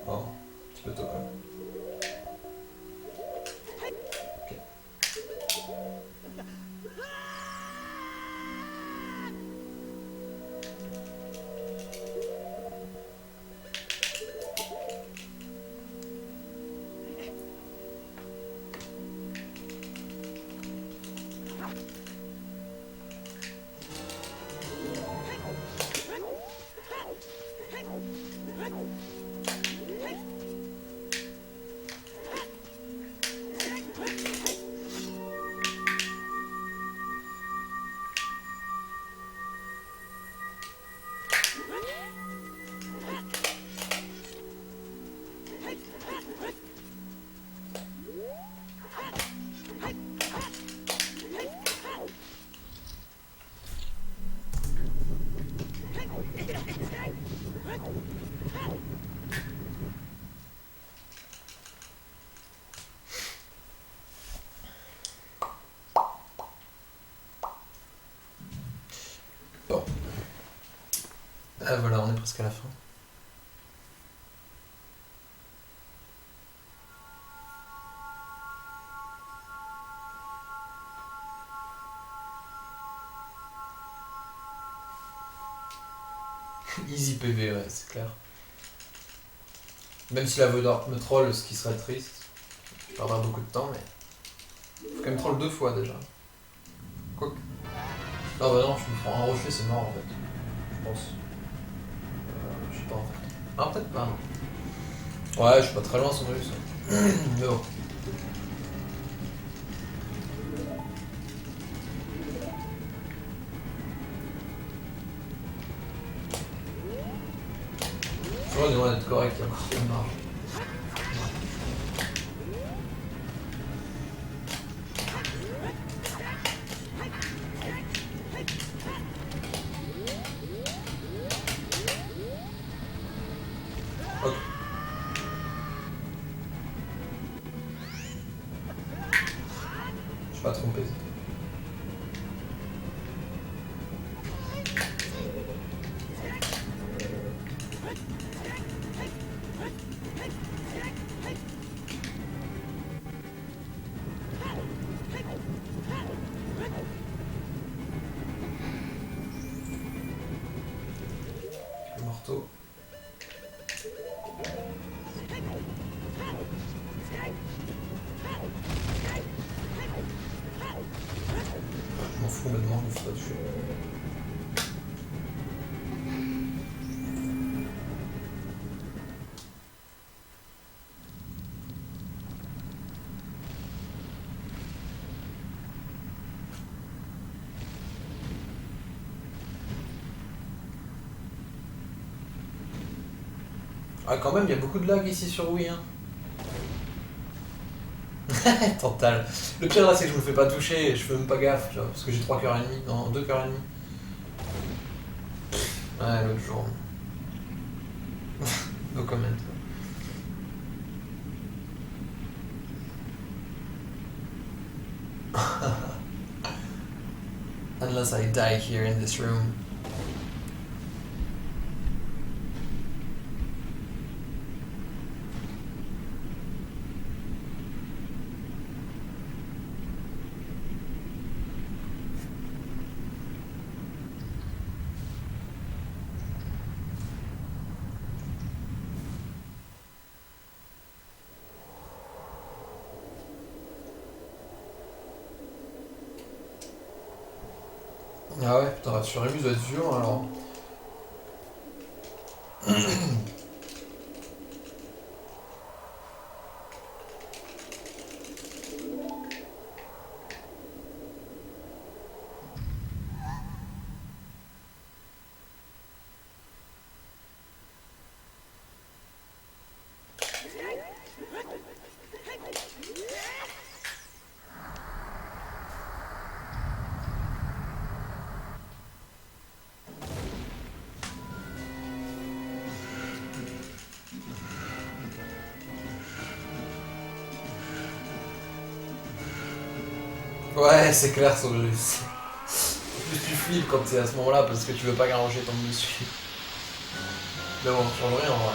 Oh, un petit peu tôt quand même. Ok. Bon. Ah voilà, on est presque à la fin. Easy PV, ouais, c'est clair. Même si la Vedor me troll, ce qui serait triste. Je perdrai beaucoup de temps, mais... Faut quand même troll 2 fois déjà. Quoique... Ah bah non, je me prends un rocher, c'est mort en fait. Je pense. Je sais pas en fait. Ah peut-être pas, non. Ouais, je suis pas très loin sans russe. Mais bon. Je vois d'être correct, il y a encore une marge. Ok. Je suis pas trompé. Le marteau. Je m'en fous maintenant, je me fais pas toucher. Ah quand même, il y a beaucoup de lag ici sur Wii. Hein. Total. Le pire là, c'est que je me fais pas toucher et je fais même pas gaffe, tu vois, parce que j'ai 3 cœurs et demi, non, 2 cœurs et demi. Ouais, l'autre jour. No comment. Unless I die here in this room. Ah ouais, putain, sur Rémus doit être dur alors. Ouais, c'est clair, sur le... En plus, tu flippes quand t'es à ce moment-là parce que tu veux pas qu'un rocher tombe dessus. Mais bon, ça change rien en vrai.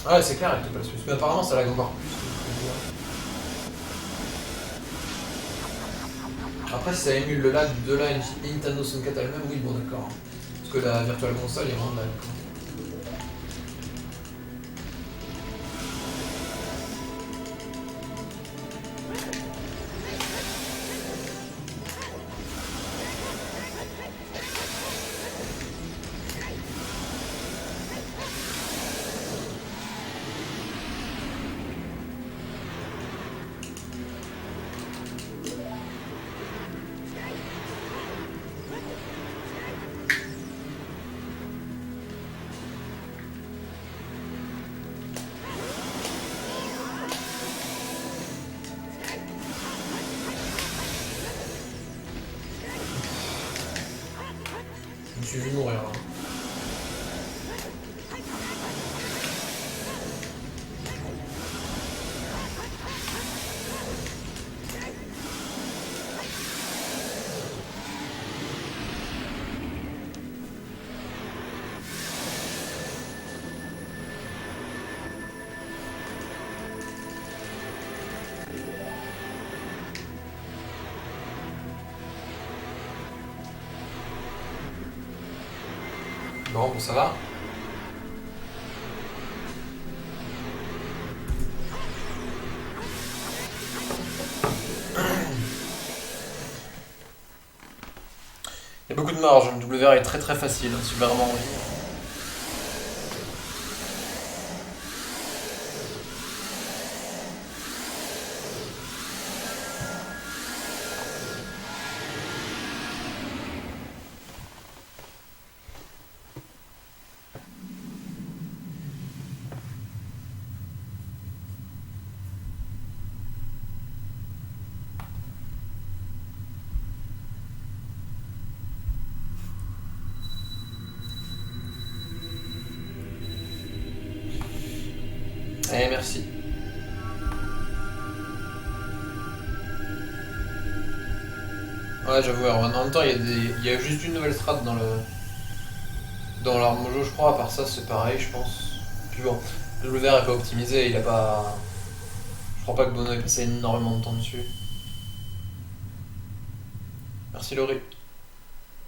Ouais, c'est clair, elle te passe plus. Mais apparemment, ça lag encore plus. Après, si ça émule le lag de la Nintendo 64 elle-même, oui, bon, d'accord. Parce que la Virtual Console, il y a vraiment de lag. Je me suis vu mourir là. Bon, ça va. Il y a beaucoup de marge, le WR est très très facile, superment oui. Eh, merci. Ouais, j'avoue, alors, en même temps, il y a juste une nouvelle strat dans l'arme mojo, je crois, à part ça, c'est pareil, je pense. Puis bon, le WR est pas optimisé, il a pas. Je crois pas que Bono ait passé énormément de temps dessus. Merci Laurie.